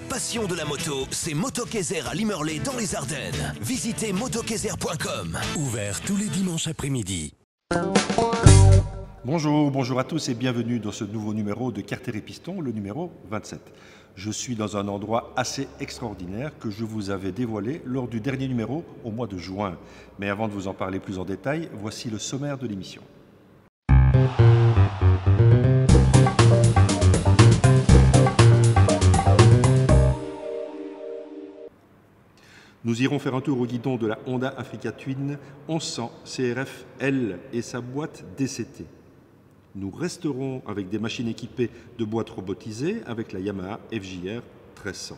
passion de la moto, c'est Moto-Kaiser à Limerlé dans les Ardennes. Visitez motokaiser.com. Ouvert tous les dimanches après-midi. Bonjour à tous et bienvenue dans ce nouveau numéro de Carter et Piston, le numéro 27. Je suis dans un endroit assez extraordinaire que je vous avais dévoilé lors du dernier numéro au mois de juin. Mais avant de vous en parler plus en détail, voici le sommaire de l'émission. Nous irons faire un tour au guidon de la Honda Africa Twin 1100 CRF L et sa boîte DCT. Nous resterons avec des machines équipées de boîtes robotisées avec la Yamaha FJR 1300.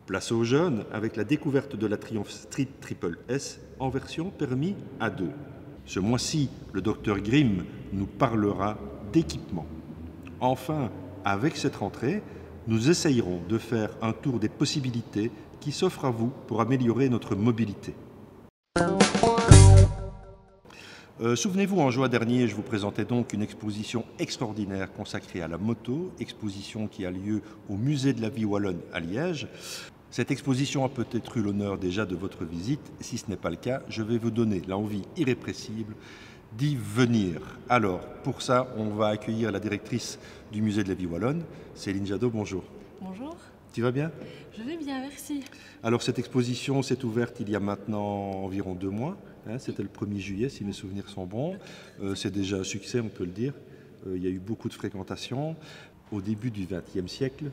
Place aux jeunes avec la découverte de la Triumph Street Triple S en version permis A2. Ce mois-ci, le Dr Grimm nous parlera d'équipement. Enfin, avec cette rentrée, nous essayerons de faire un tour des possibilités qui s'offrent à vous pour améliorer notre mobilité. Souvenez-vous, en juin dernier, je vous présentais donc une exposition extraordinaire consacrée à la moto, exposition qui a lieu au Musée de la Vie Wallonne à Liège. Cette exposition a peut-être eu l'honneur déjà de votre visite. Si ce n'est pas le cas, je vais vous donner l'envie irrépressible d'y venir. Alors, pour ça, on va accueillir la directrice du Musée de la Vie Wallonne, Céline Jadot. Bonjour. Bonjour. Tu vas bien? Je vais bien, merci. Alors, cette exposition s'est ouverte il y a maintenant environ 2 mois. C'était le 1er juillet, si mes souvenirs sont bons. C'est déjà un succès, on peut le dire. Il y a eu beaucoup de fréquentation. Au début du XXe siècle,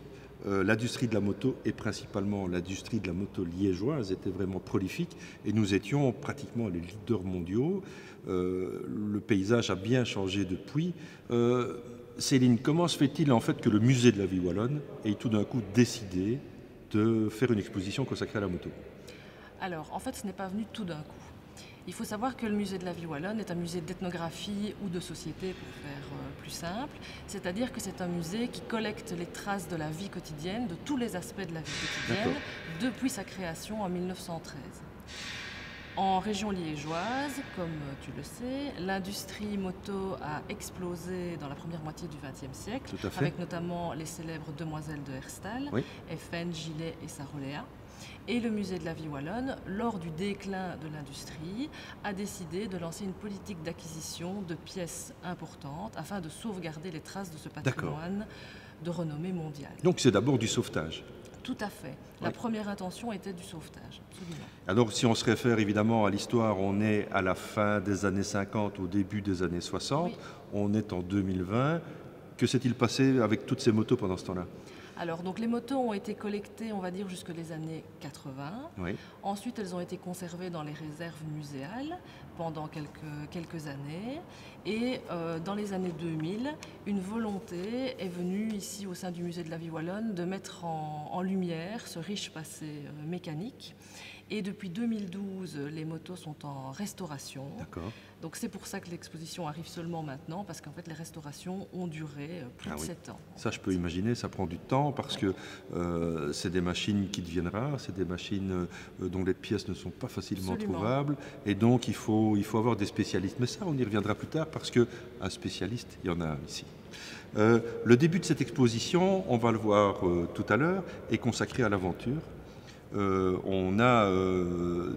l'industrie de la moto, et principalement l'industrie de la moto liégeoise, était vraiment prolifique. Et nous étions pratiquement les leaders mondiaux. Le paysage a bien changé depuis. Céline, comment se fait-il en fait que le Musée de la Vie Wallonne ait tout d'un coup décidé de faire une exposition consacrée à la moto? Alors, en fait, ce n'est pas venu tout d'un coup. Il faut savoir que le Musée de la Vie Wallonne est un musée d'ethnographie ou de société, pour faire plus simple. C'est-à-dire que c'est un musée qui collecte les traces de la vie quotidienne, de tous les aspects de la vie quotidienne, depuis sa création en 1913. En région liégeoise, comme tu le sais, l'industrie moto a explosé dans la première moitié du XXe siècle, avec notamment les célèbres demoiselles de Herstal, FN, Gillet et Saroléa. Et le Musée de la Vie Wallonne, lors du déclin de l'industrie, a décidé de lancer une politique d'acquisition de pièces importantes afin de sauvegarder les traces de ce patrimoine de renommée mondiale. Donc c'est d'abord du sauvetage? Tout à fait. La première intention était du sauvetage, absolument. Alors si on se réfère évidemment à l'histoire, on est à la fin des années 50, au début des années 60, on est en 2020. Que s'est-il passé avec toutes ces motos pendant ce temps-là? Alors, donc les motos ont été collectées, on va dire, jusque les années 80. Ensuite, elles ont été conservées dans les réserves muséales pendant quelques années. Et dans les années 2000, une volonté est venue ici au sein du Musée de la Vie Wallonne de mettre en lumière ce riche passé mécanique. Et depuis 2012, les motos sont en restauration. Donc c'est pour ça que l'exposition arrive seulement maintenant, parce qu'en fait les restaurations ont duré plus de 7 ans. Ça je peux imaginer, ça prend du temps parce que c'est des machines qui deviennent rares, c'est des machines dont les pièces ne sont pas facilement trouvables. Et donc il faut avoir des spécialistes. Mais ça on y reviendra plus tard parce qu'un spécialiste, il y en a un ici. Le début de cette exposition, on va le voir tout à l'heure, est consacré à l'aventure. On a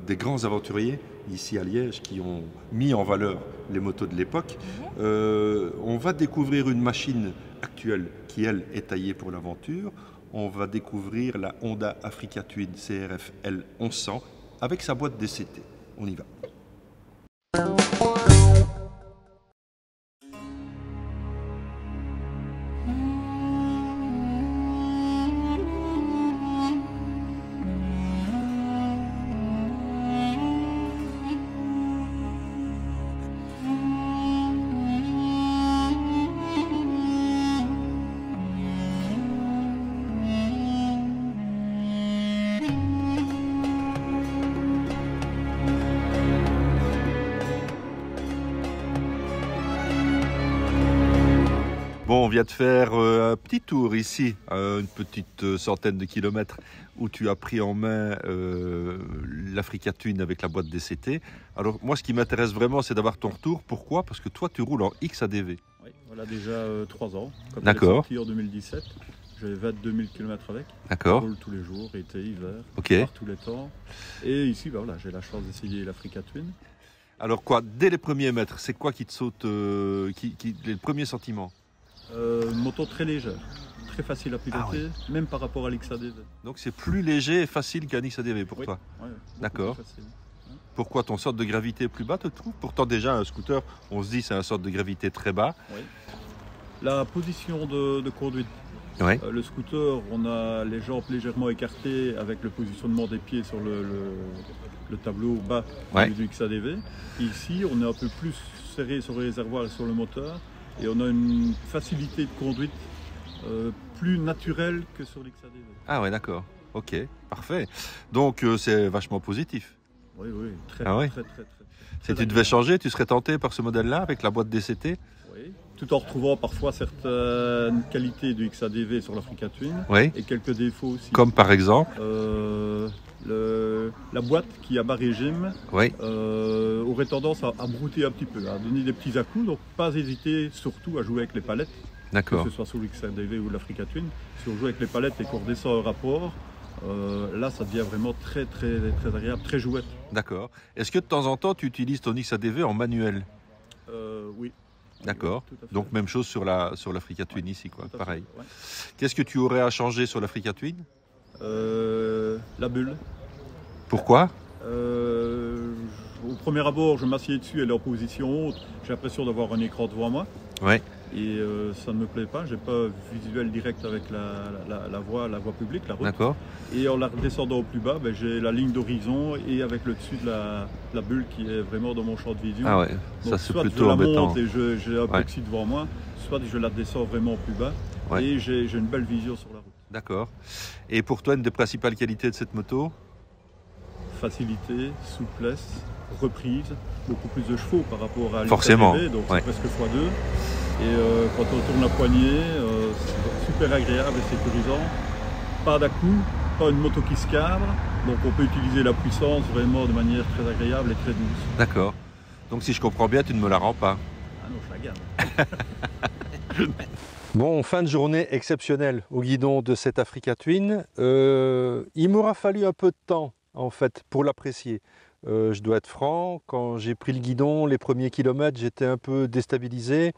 des grands aventuriers ici à Liège qui ont mis en valeur les motos de l'époque. On va découvrir une machine actuelle qui, elle, est taillée pour l'aventure. On va découvrir la Honda Africa Twin CRF L 1100 avec sa boîte DCT. On y va. Bon, on vient de faire un petit tour ici, une petite centaine de kilomètres, où tu as pris en main l'Africa Twin avec la boîte DCT. Alors moi, ce qui m'intéresse vraiment, c'est d'avoir ton retour. Pourquoi? Parce que toi, tu roules en XADV. Oui, voilà déjà 3 ans. D'accord. Sorti en 2017. J'ai 22 000 km avec. D'accord. Je roule tous les jours, été, hiver, Ok. par tous les temps. Et ici, ben voilà, j'ai la chance d'essayer l'Africa Twin. Alors quoi, dès les premiers mètres, c'est quoi qui te saute, les premiers sentiments? Une moto très légère, très facile à piloter, même par rapport à l'XADV. Donc c'est plus léger et facile qu'un XADV pour toi. Ouais, D'accord. plus facile. Pourquoi ton centre de gravité est plus bas, tu trouves? Pourtant déjà un scooter, on se dit c'est un centre de gravité très bas. Oui. La position de conduite. Ouais. Le scooter, on a les jambes légèrement écartées avec le positionnement des pieds sur le tableau bas du XADV. Ici, on est un peu plus serré sur le réservoir et sur le moteur et on a une facilité de conduite plus naturelle que sur l'XADV. Ah ouais, d'accord. Ok, parfait. Donc c'est vachement positif. Oui, oui, très, très. Si tu devais changer, tu serais tenté par ce modèle-là avec la boîte DCT? Oui, tout en retrouvant parfois certaines qualités du XADV sur l'Africa Twin et quelques défauts aussi. Comme par exemple la boîte qui a bas régime aurait tendance à brouter un petit peu, à donner des petits à-coups, donc pas hésiter surtout à jouer avec les palettes, que ce soit sur l'XADV ou l'Africa Twin. Si on joue avec les palettes et qu'on redescend un rapport, là ça devient vraiment très agréable, très jouette. D'accord. Est-ce que de temps en temps tu utilises ton XADV en manuel? Oui. D'accord. Donc même chose sur l'Africa Twin ici, quoi. Pareil. Ouais. Qu'est-ce que tu aurais à changer sur l'Africa Twin? La bulle. Pourquoi? Au premier abord, je m'assieds dessus, elle est en position haute. J'ai l'impression d'avoir un écran devant moi. Ouais. Et ça ne me plaît pas. J'ai pas visuel direct avec la voie publique, la route. D'accord. Et en la redescendant au plus bas, j'ai la ligne d'horizon et avec le dessus de la bulle qui est vraiment dans mon champ de vision. Ah ouais. Donc, ça c'est soit plutôt je la embêtant. monte et j'ai un plexi devant moi, soit je la descends vraiment au plus bas et j'ai une belle vision sur la route. D'accord. Et pour toi, une des principales qualités de cette moto? Facilité, souplesse, reprise, beaucoup plus de chevaux par rapport à l'XADV, donc c'est presque x2. Et quand on tourne la poignée, c'est super agréable et sécurisant. Pas d'à-coups, pas une moto qui se cadre, donc on peut utiliser la puissance vraiment de manière très agréable et très douce. D'accord. Donc si je comprends bien, tu ne me la rends pas? Ah non, je la garde. Bon, fin de journée exceptionnelle au guidon de cette Africa Twin. Il m'aura fallu un peu de temps en fait pour l'apprécier. Je dois être franc, quand j'ai pris le guidon, les premiers kilomètres, j'étais un peu déstabilisé.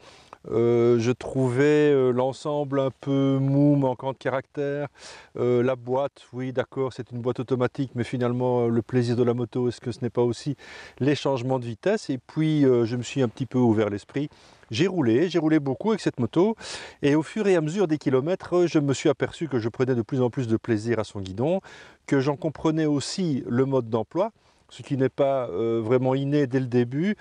Je trouvais l'ensemble un peu mou, manquant de caractère. La boîte, oui d'accord, c'est une boîte automatique, mais finalement le plaisir de la moto, est-ce que ce n'est pas aussi les changements de vitesse? Et puis je me suis un petit peu ouvert l'esprit. J'ai roulé beaucoup avec cette moto et au fur et à mesure des kilomètres, je me suis aperçu que je prenais de plus en plus de plaisir à son guidon, que j'en comprenais aussi le mode d'emploi. Ce qui n'est pas vraiment inné dès le début,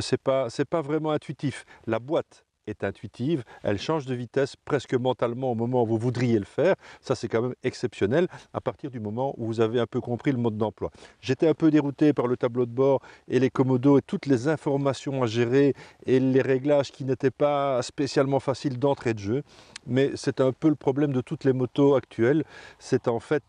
c'est pas vraiment intuitif. La boîte est intuitive, elle change de vitesse presque mentalement au moment où vous voudriez le faire. Ça, c'est quand même exceptionnel à partir du moment où vous avez un peu compris le mode d'emploi. J'étais un peu dérouté par le tableau de bord et les commodos et toutes les informations à gérer et les réglages qui n'étaient pas spécialement faciles d'entrée de jeu. Mais c'est un peu le problème de toutes les motos actuelles. C'est en fait,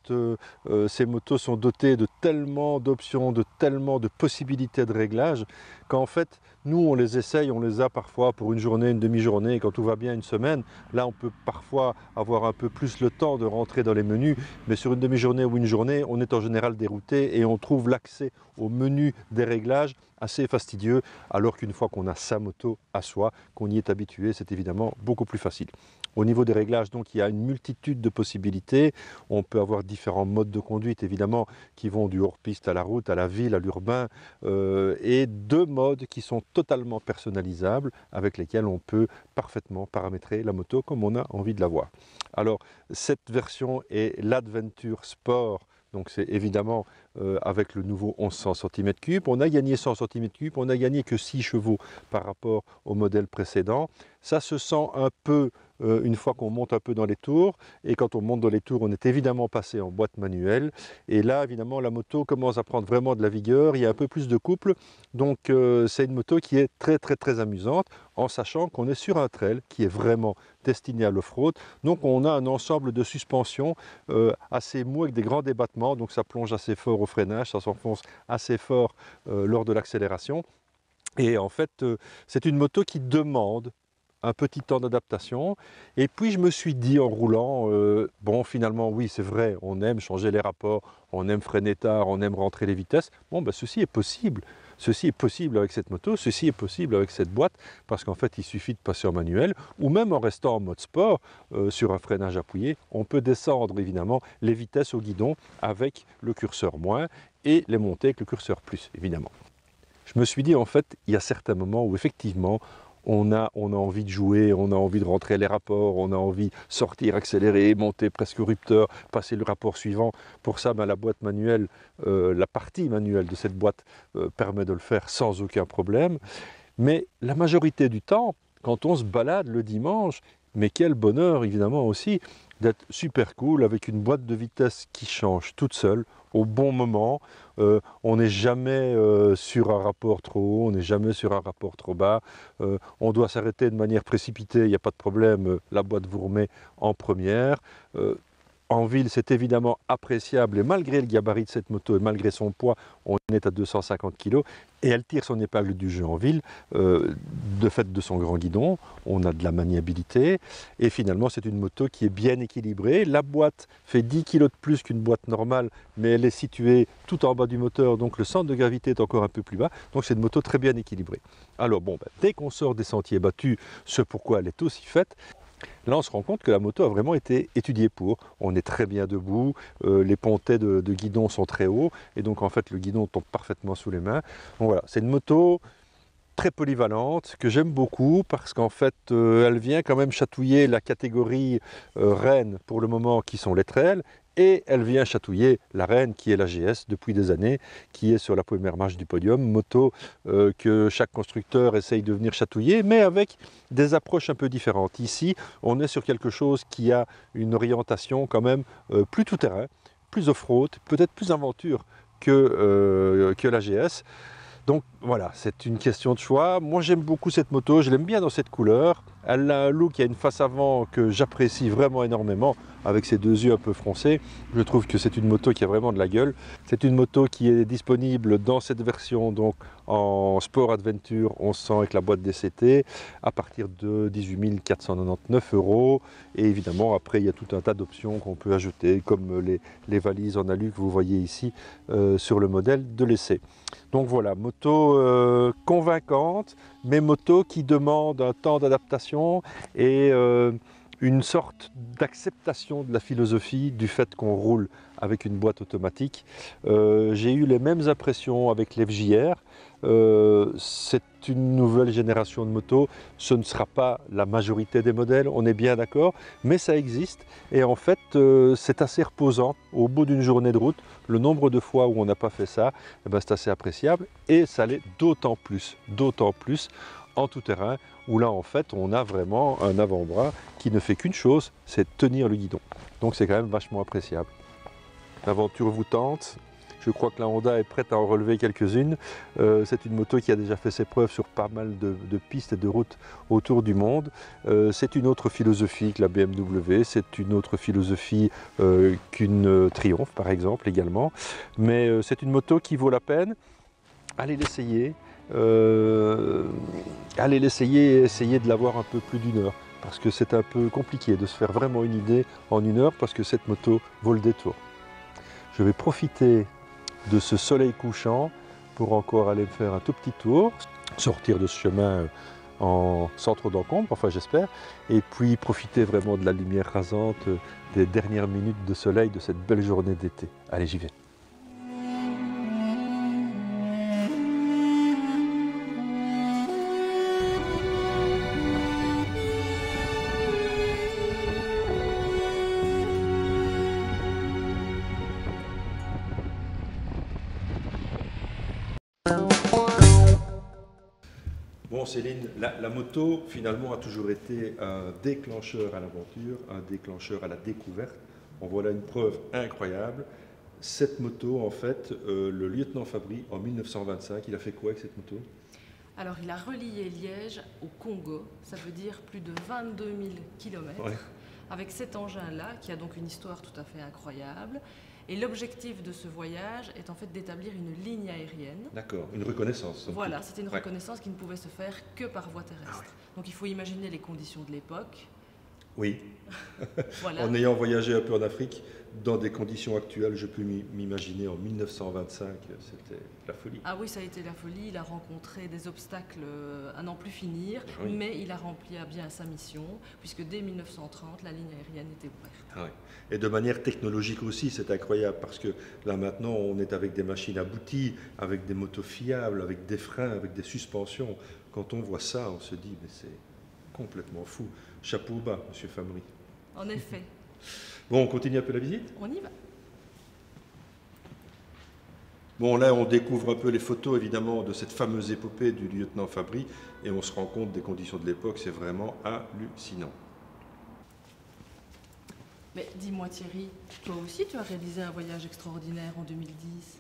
ces motos sont dotées de tellement d'options, de tellement de possibilités de réglage, qu'en fait, nous, on les essaye, on les a parfois pour une journée, une demi-journée, et quand tout va bien, une semaine. Là, on peut parfois avoir un peu plus le temps de rentrer dans les menus, mais sur une demi-journée ou une journée, on est en général dérouté et on trouve l'accès au menu des réglages assez fastidieux, alors qu'une fois qu'on a sa moto à soi, qu'on y est habitué, c'est évidemment beaucoup plus facile. Au niveau des réglages, donc, il y a une multitude de possibilités. On peut avoir différents modes de conduite, évidemment, qui vont du hors-piste à la route, à la ville, à l'urbain, et deux modes qui sont totalement personnalisables, avec lesquels on peut parfaitement paramétrer la moto comme on a envie de la voir. Alors, cette version est l'Adventure Sport. Donc c'est évidemment avec le nouveau 1100 cm3. On a gagné 100 cm3, on n'a gagné que 6 chevaux par rapport au modèle précédent. Ça se sent un peu une fois qu'on monte un peu dans les tours. Et quand on monte dans les tours, on est évidemment passé en boîte manuelle. Et là, évidemment, la moto commence à prendre vraiment de la vigueur. Il y a un peu plus de couple. Donc c'est une moto qui est très amusante, en sachant qu'on est sur un trail qui est vraiment destiné à l'off-road. Donc on a un ensemble de suspension assez mou avec des grands débattements. Donc ça plonge assez fort au freinage, ça s'enfonce assez fort lors de l'accélération. Et en fait, c'est une moto qui demande un petit temps d'adaptation. Et puis je me suis dit en roulant, bon finalement oui c'est vrai, on aime changer les rapports, on aime freiner tard, on aime rentrer les vitesses. Bon ben ceci est possible. Ceci est possible avec cette moto, ceci est possible avec cette boîte, parce qu'en fait il suffit de passer en manuel, ou même en restant en mode sport, sur un freinage appuyé, on peut descendre évidemment les vitesses au guidon avec le curseur moins, et les monter avec le curseur plus, évidemment. Je me suis dit en fait, il y a certains moments où effectivement, on a envie de jouer, on a envie de rentrer les rapports, on a envie de sortir, accélérer, monter presque au rupteur, passer le rapport suivant. Pour ça, la boîte manuelle, la partie manuelle de cette boîte permet de le faire sans aucun problème. Mais la majorité du temps, quand on se balade le dimanche, mais quel bonheur évidemment aussi d'être super cool avec une boîte de vitesse qui change toute seule au bon moment. On n'est jamais sur un rapport trop haut, on n'est jamais sur un rapport trop bas. On doit s'arrêter de manière précipitée, il n'y a pas de problème, la boîte vous remet en première. En ville, c'est évidemment appréciable et malgré le gabarit de cette moto et malgré son poids, on est à 250 kg et elle tire son épingle du jeu en ville de fait de son grand guidon. On a de la maniabilité et finalement c'est une moto qui est bien équilibrée. La boîte fait 10 kg de plus qu'une boîte normale, mais elle est située tout en bas du moteur, donc le centre de gravité est encore un peu plus bas. Donc c'est une moto très bien équilibrée. Alors bon, dès qu'on sort des sentiers battus, ce pourquoi elle est aussi faite, là, on se rend compte que la moto a vraiment été étudiée pour. On est très bien debout, les pontets de guidon sont très hauts, et donc en fait le guidon tombe parfaitement sous les mains. Donc voilà, c'est une moto très polyvalente, que j'aime beaucoup, parce qu'en fait elle vient quand même chatouiller la catégorie reine pour le moment, qui sont les trails, et elle vient chatouiller la reine qui est la GS depuis des années, qui est sur la première marche du podium, moto que chaque constructeur essaye de venir chatouiller, mais avec des approches un peu différentes. Ici, on est sur quelque chose qui a une orientation quand même plus tout-terrain, plus off-road, peut-être plus aventure que la GS. Donc voilà, c'est une question de choix. Moi j'aime beaucoup cette moto, je l'aime bien dans cette couleur. Elle a un look, il y a une face avant que j'apprécie vraiment énormément, avec ses deux yeux un peu froncés. Je trouve que c'est une moto qui a vraiment de la gueule. C'est une moto qui est disponible dans cette version, donc en Sport Adventure 1100 avec la boîte DCT, à partir de 18 499 €. Et évidemment, après, il y a tout un tas d'options qu'on peut ajouter, comme les valises en alu que vous voyez ici sur le modèle de l'essai. Donc voilà, moto convaincante, mais moto qui demande un temps d'adaptation et une sorte d'acceptation de la philosophie du fait qu'on roule avec une boîte automatique. J'ai eu les mêmes impressions avec l'FJR. C'est une nouvelle génération de motos, ce ne sera pas la majorité des modèles, on est bien d'accord, mais ça existe et en fait c'est assez reposant au bout d'une journée de route. Le nombre de fois où on n'a pas fait ça, c'est assez appréciable et ça l'est d'autant plus en tout terrain, où là en fait on a vraiment un avant-bras qui ne fait qu'une chose, c'est tenir le guidon. Donc c'est quand même vachement appréciable. L'aventure vous tente? Je crois que la Honda est prête à en relever quelques-unes. C'est une moto qui a déjà fait ses preuves sur pas mal de pistes et de routes autour du monde. C'est une autre philosophie que la BMW, c'est une autre philosophie qu'une Triumph par exemple également. Mais c'est une moto qui vaut la peine. Allez l'essayer. Allez l'essayer et essayer de l'avoir un peu plus d'une heure. Parce que c'est un peu compliqué de se faire vraiment une idée en une heure parce que cette moto vaut le détour. Je vais profiter de ce soleil couchant pour encore aller me faire un tout petit tour, sortir de ce chemin sans trop d'encombre, enfin j'espère, et puis profiter vraiment de la lumière rasante des dernières minutes de soleil de cette belle journée d'été. Allez, j'y vais. Bon Céline, la moto finalement a toujours été un déclencheur à l'aventure, un déclencheur à la découverte. En voilà une preuve incroyable. Cette moto en fait, le lieutenant Fabry en 1925, il a fait quoi avec cette moto? Alors il a relié Liège au Congo, ça veut dire plus de 22 000 km, ouais. Avec cet engin-là qui a donc une histoire tout à fait incroyable. Et l'objectif de ce voyage est en fait d'établir une ligne aérienne. D'accord, une reconnaissance. Voilà, c'était une reconnaissance qui ne pouvait se faire que par voie terrestre. Donc il faut imaginer les conditions de l'époque. Oui. Voilà. En ayant voyagé un peu en Afrique, dans des conditions actuelles, je peux m'imaginer en 1925, c'était la folie. Ah oui, ça a été la folie. Il a rencontré des obstacles à n'en plus finir, mais il a rempli à bien sa mission, puisque dès 1930, la ligne aérienne était ouverte. Ah oui. Et de manière technologique aussi, c'est incroyable, parce que là maintenant, on est avec des machines abouties, avec des motos fiables, avec des freins, avec des suspensions. Quand on voit ça, on se dit, mais c'est complètement fou. Chapeau bas, monsieur Famry. En effet. Bon, on continue un peu la visite? On y va. Bon, là, on découvre un peu les photos, évidemment, de cette fameuse épopée du lieutenant Fabry, et on se rend compte des conditions de l'époque, c'est vraiment hallucinant. Mais dis-moi Thierry, toi aussi tu as réalisé un voyage extraordinaire en 2010.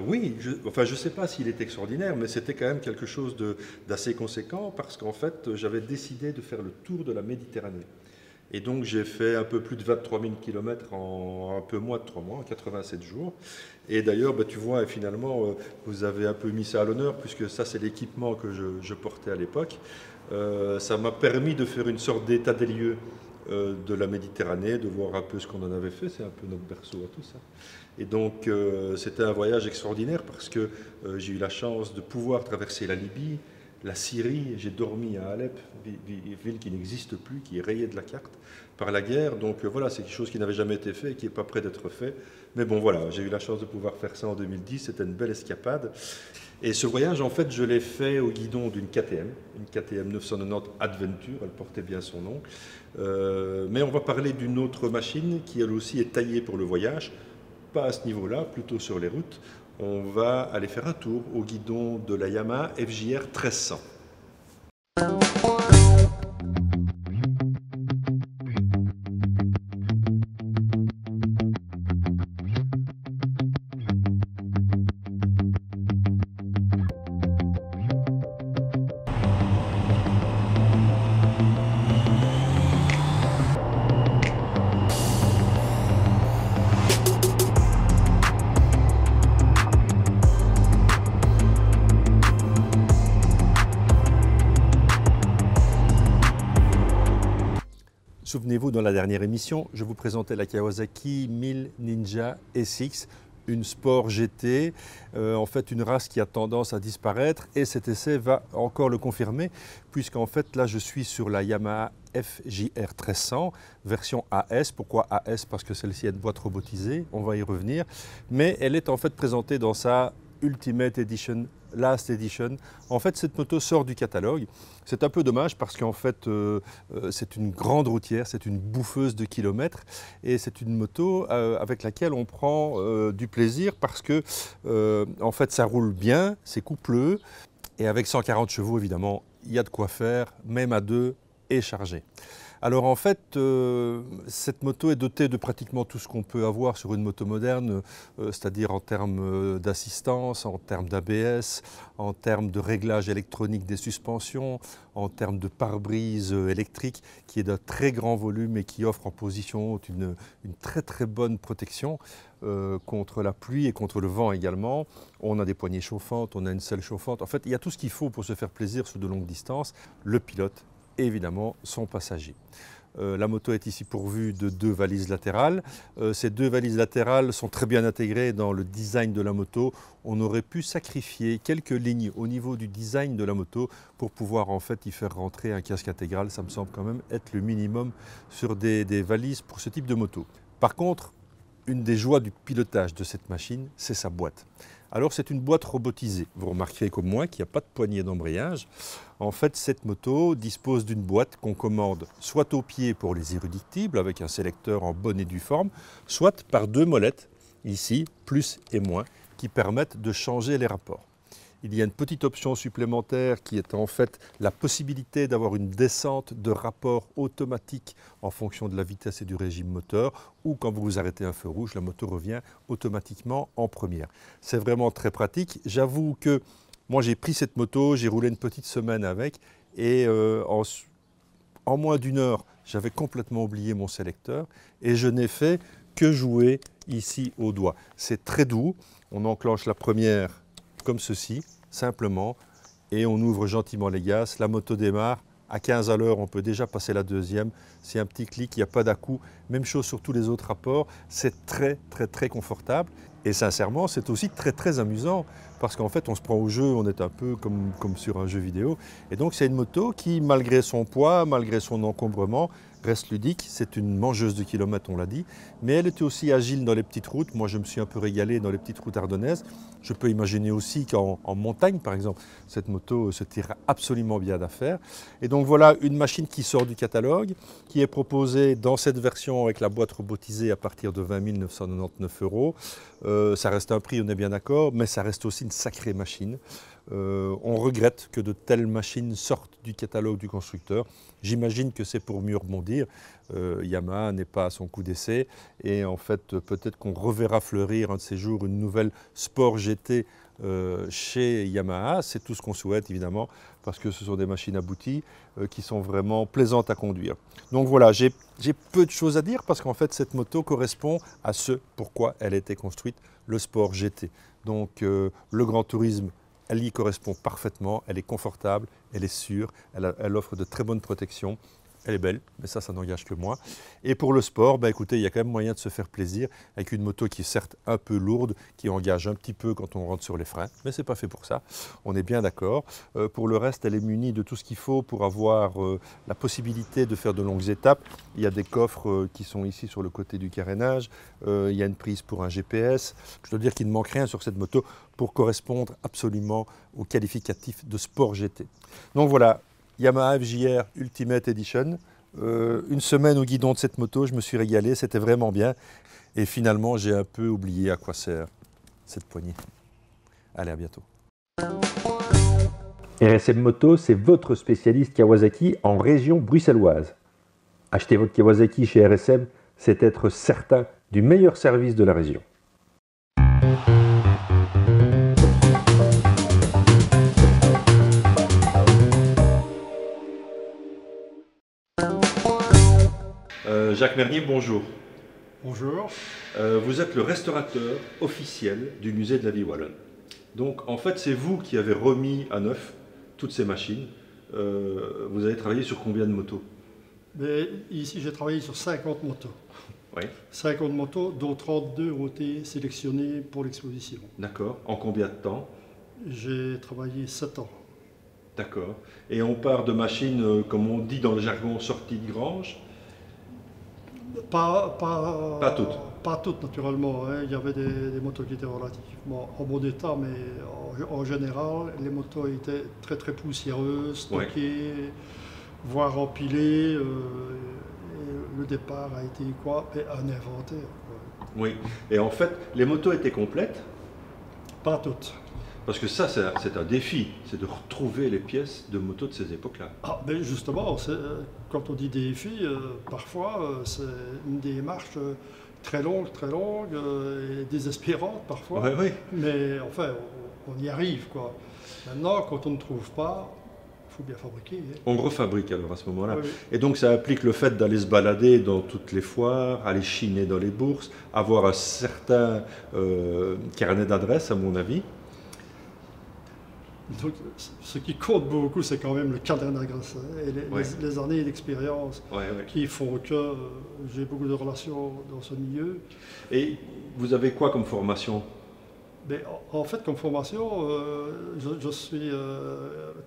Oui, je ne sais pas s'il est extraordinaire, mais c'était quand même quelque chose d'assez conséquent, parce qu'en fait, j'avais décidé de faire le tour de la Méditerranée. Et donc j'ai fait un peu plus de 23 000 km en un peu moins de 3 mois, en 87 jours. Et d'ailleurs, bah, tu vois, finalement, vous avez un peu mis ça à l'honneur, puisque ça c'est l'équipement que je portais à l'époque. Ça m'a permis de faire une sorte d'état des lieux de la Méditerranée, de voir un peu ce qu'on en avait fait, c'est un peu notre berceau à tout ça. Et donc c'était un voyage extraordinaire parce que j'ai eu la chance de pouvoir traverser la Libye, la Syrie, j'ai dormi à Alep, ville qui n'existe plus, qui est rayée de la carte par la guerre. Donc voilà, c'est quelque chose qui n'avait jamais été fait et qui n'est pas prêt d'être fait. Mais bon voilà, j'ai eu la chance de pouvoir faire ça en 2010, c'était une belle escapade. Et ce voyage, en fait, je l'ai fait au guidon d'une KTM, une KTM 990 Adventure, elle portait bien son nom. Mais on va parler d'une autre machine qui elle aussi est taillée pour le voyage, pas à ce niveau-là, plutôt sur les routes. On va aller faire un tour au guidon de la Yamaha FJR 1300. Souvenez-vous, dans la dernière émission, je vous présentais la Kawasaki 1000 Ninja SX, une Sport GT, en fait une race qui a tendance à disparaître, et cet essai va encore le confirmer, puisqu'en fait là je suis sur la Yamaha FJR 1300, version AS. Pourquoi AS? Parce que celle-ci a une boîte robotisée, on va y revenir, mais elle est en fait présentée dans sa Ultimate Edition, Last Edition. En fait, cette moto sort du catalogue. C'est un peu dommage parce qu'en fait, c'est une grande routière, c'est une bouffeuse de kilomètres et c'est une moto avec laquelle on prend du plaisir parce que, en fait, ça roule bien, c'est coupleux et avec 140 chevaux, évidemment, il y a de quoi faire, même à deux et chargé. Alors en fait, cette moto est dotée de pratiquement tout ce qu'on peut avoir sur une moto moderne, c'est-à-dire en termes d'assistance, en termes d'ABS, en termes de réglage électronique des suspensions, en termes de pare-brise électrique qui est d'un très grand volume et qui offre en position haute une très très bonne protection contre la pluie et contre le vent également. On a des poignées chauffantes, on a une selle chauffante. En fait, il y a tout ce qu'il faut pour se faire plaisir sur de longues distances. Le pilote, et évidemment son passager. La moto est ici pourvue de 2 valises latérales. Ces 2 valises latérales sont très bien intégrées dans le design de la moto. On aurait pu sacrifier quelques lignes au niveau du design de la moto pour pouvoir en fait y faire rentrer un casque intégral. Ça me semble quand même être le minimum sur des valises pour ce type de moto. Par contre, une des joies du pilotage de cette machine, c'est sa boîte. Alors c'est une boîte robotisée. Vous remarquerez comme moi qu'il n'y a pas de poignée d'embrayage. En fait, cette moto dispose d'une boîte qu'on commande soit au pied pour les irréductibles avec un sélecteur en bonne et due forme, soit par 2 molettes, ici, plus et moins, qui permettent de changer les rapports. Il y a une petite option supplémentaire qui est en fait la possibilité d'avoir une descente de rapport automatique en fonction de la vitesse et du régime moteur, ou quand vous vous arrêtez un feu rouge, la moto revient automatiquement en première. C'est vraiment très pratique. J'avoue que moi j'ai pris cette moto, j'ai roulé une petite semaine avec et en moins d'1 heure, j'avais complètement oublié mon sélecteur et je n'ai fait que jouer ici au doigt. C'est très doux. On enclenche la première comme ceci, simplement, et on ouvre gentiment les gaz. La moto démarre. À 15 à l'heure, on peut déjà passer la deuxième. C'est un petit clic, il n'y a pas d'à-coup. Même chose sur tous les autres rapports. C'est très, très, très confortable. Et sincèrement, c'est aussi très, très amusant. Parce qu'en fait, on se prend au jeu, on est un peu comme sur un jeu vidéo. Et donc, c'est une moto qui, malgré son poids, malgré son encombrement, reste ludique. C'est une mangeuse de kilomètres, on l'a dit. Mais elle était aussi agile dans les petites routes. Moi, je me suis un peu régalé dans les petites routes ardennaises. Je peux imaginer aussi qu'en montagne, par exemple, cette moto se tirera absolument bien d'affaire. Et donc, voilà une machine qui sort du catalogue, qui est proposée dans cette version avec la boîte robotisée à partir de 20 999 €. Ça reste un prix, on est bien d'accord, mais ça reste aussi une sacrée machine. On regrette que de telles machines sortent du catalogue du constructeur. J'imagine que c'est pour mieux rebondir. Yamaha n'est pas à son coup d'essai et en fait peut-être qu'on reverra fleurir un de ces jours une nouvelle Sport GT chez Yamaha. C'est tout ce qu'on souhaite évidemment parce que ce sont des machines abouties qui sont vraiment plaisantes à conduire. Donc voilà, j'ai peu de choses à dire parce qu'en fait cette moto correspond à ce pourquoi elle a été construite, le Sport GT. Donc le grand tourisme, elle y correspond parfaitement, elle est confortable, elle est sûre, elle offre de très bonnes protections. Elle est belle, mais ça n'engage que moi. Et pour le sport, ben écoutez, il y a quand même moyen de se faire plaisir avec une moto qui est certes un peu lourde, qui engage un petit peu quand on rentre sur les freins, mais ce n'est pas fait pour ça, on est bien d'accord. Pour le reste, elle est munie de tout ce qu'il faut pour avoir la possibilité de faire de longues étapes. Il y a des coffres qui sont ici sur le côté du carénage, il y a une prise pour un GPS. Je dois dire qu'il ne manque rien sur cette moto pour correspondre absolument au qualificatif de Sport GT. Donc voilà, Yamaha FJR Ultimate Edition. Une semaine au guidon de cette moto, je me suis régalé, c'était vraiment bien. Et finalement, j'ai un peu oublié à quoi sert cette poignée. Allez, à bientôt. RSM Moto, c'est votre spécialiste Kawasaki en région bruxelloise. Acheter votre Kawasaki chez RSM, c'est être certain du meilleur service de la région. Jacques Mernier, bonjour. Bonjour. Vous êtes le restaurateur officiel du musée de la vie wallonne. Donc en fait c'est vous qui avez remis à neuf toutes ces machines. Vous avez travaillé sur combien de motos? Mais ici j'ai travaillé sur 50 motos. Oui. 50 motos dont 32 ont été sélectionnées pour l'exposition. D'accord. En combien de temps? J'ai travaillé 7 ans. D'accord. Et on part de machines, comme on dit dans le jargon, sorties de grange? Pas toutes. Pas toutes, naturellement. Hein. Il y avait des motos qui étaient relativement en bon état, mais en général, les motos étaient très très poussiéreuses, stockées, voire empilées. Le départ a été un inventaire. Oui. Et en fait, les motos étaient complètes? Pas toutes. Parce que ça, c'est un défi, c'est de retrouver les pièces de motos de ces époques-là. Ah, ben justement, quand on dit défi, parfois c'est une démarche très longue et désespérante parfois. Oui, oui. Mais enfin, on y arrive, quoi. Maintenant, quand on ne trouve pas, il faut bien fabriquer. Hein. On refabrique alors à ce moment-là. Oui. Et donc ça implique le fait d'aller se balader dans toutes les foires, aller chiner dans les bourses, avoir un certain carnet d'adresses, à mon avis. Donc, ce qui compte beaucoup, c'est quand même le carnet d'adresses et les années d'expérience qui font que j'ai beaucoup de relations dans ce milieu. Et vous avez quoi comme formation? Mais en fait, comme formation, je suis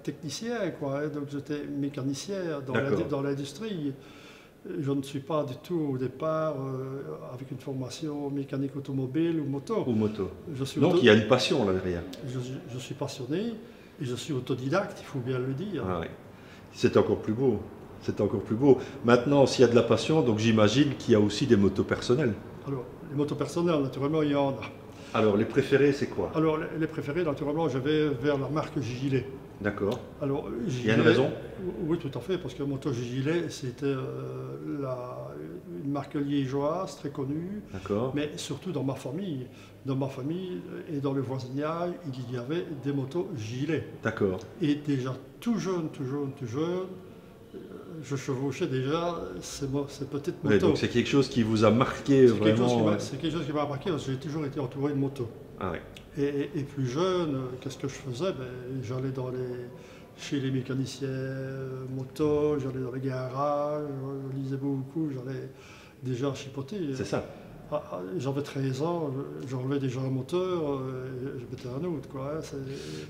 technicien, quoi, hein, donc j'étais mécanicien dans l'industrie. Je ne suis pas du tout au départ avec une formation mécanique automobile ou moto. Donc il y a une passion là derrière. Je suis passionné et je suis autodidacte, il faut bien le dire. Ah, oui. C'est encore plus beau. C'est encore plus beau. Maintenant, s'il y a de la passion, donc j'imagine qu'il y a aussi des motos personnelles. Alors, les motos personnelles, naturellement, il y en a. Alors, les préférés, c'est quoi? Alors, les préférés, naturellement, je vais vers la marque Gilet. D'accord. Alors, il y a une raison? Oui, tout à fait, parce que Moto Gilet, c'était une marque liégeoise très connue. D'accord. Mais surtout dans ma famille. Dans ma famille et dans le voisinage, il y avait des motos Gilet. D'accord. Et déjà tout jeune, je chevauchais déjà ces petites motos. Ouais, donc c'est quelque chose qui vous a marqué vraiment. C'est quelque chose qui m'a marqué parce que j'ai toujours été entouré de motos. Ah ouais. Et plus jeune, qu'est-ce que je faisais? J'allais chez les mécaniciens motos, j'allais dans les garages, je lisais beaucoup, j'allais déjà chipoter. C'est ça. J'avais 13 ans, j'enlevais déjà un moteur, je mettais un autre. Quoi.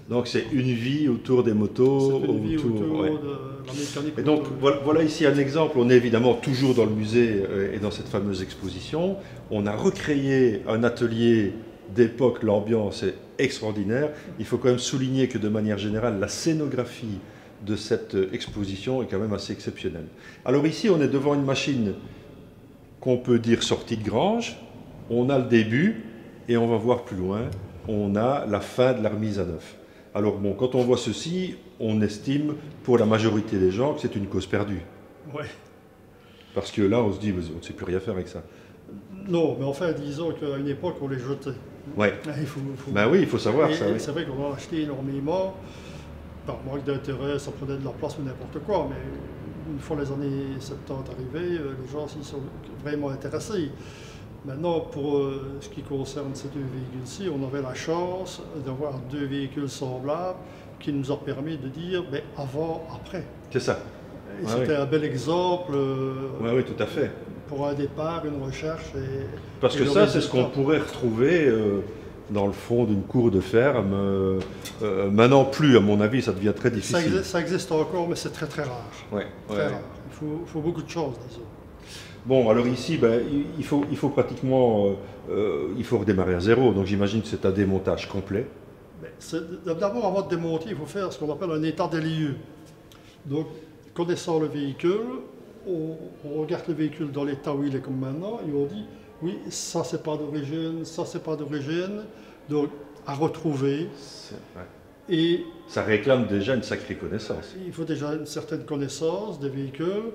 Donc c'est une vie autour des motos, c'est une vie autour ouais. de la mécanique. Et donc voilà ici un exemple, on est évidemment toujours dans le musée et dans cette fameuse exposition. On a recréé un atelier d'époque, l'ambiance est extraordinaire. Il faut quand même souligner que de manière générale, la scénographie de cette exposition est quand même assez exceptionnelle. Alors ici, on est devant une machine qu'on peut dire sortie de grange. On a le début et on va voir plus loin, on a la fin de la remise à neuf. Alors bon, quand on voit ceci, on estime pour la majorité des gens que c'est une cause perdue. Ouais. Parce que là, on se dit, on ne sait plus rien faire avec ça. Non, mais enfin, disons qu'à une époque, on les jetait. Ouais. Ben oui, il faut savoir ça. Oui. C'est vrai qu'on en a acheté énormément. Par manque d'intérêt, ça prenait de la place ou n'importe quoi. Mais une fois les années 70 arrivées, les gens s'y sont vraiment intéressés. Maintenant, pour ce qui concerne ces deux véhicules-ci, on avait la chance d'avoir deux véhicules semblables qui nous ont permis de dire avant, après. C'est ça. Et c'était un bel exemple. Oui, tout à fait. Pour un départ, une recherche. Parce que ça, c'est ce qu'on pourrait retrouver dans le fond d'une cour de ferme. Maintenant plus, à mon avis, ça devient très difficile. Ça existe encore, mais c'est très très rare. Ouais, très rare. Il faut beaucoup de choses, disons. Bon, alors ici, il faut pratiquement il faut redémarrer à zéro. Donc j'imagine que c'est un démontage complet. D'abord, avant de démonter, il faut faire ce qu'on appelle un état des lieux. Donc, connaissant le véhicule, on regarde le véhicule dans l'état où il est comme maintenant et on dit oui, ça c'est pas d'origine, ça c'est pas d'origine, donc à retrouver. Et ça réclame déjà une sacrée connaissance. Il faut déjà une certaine connaissance des véhicules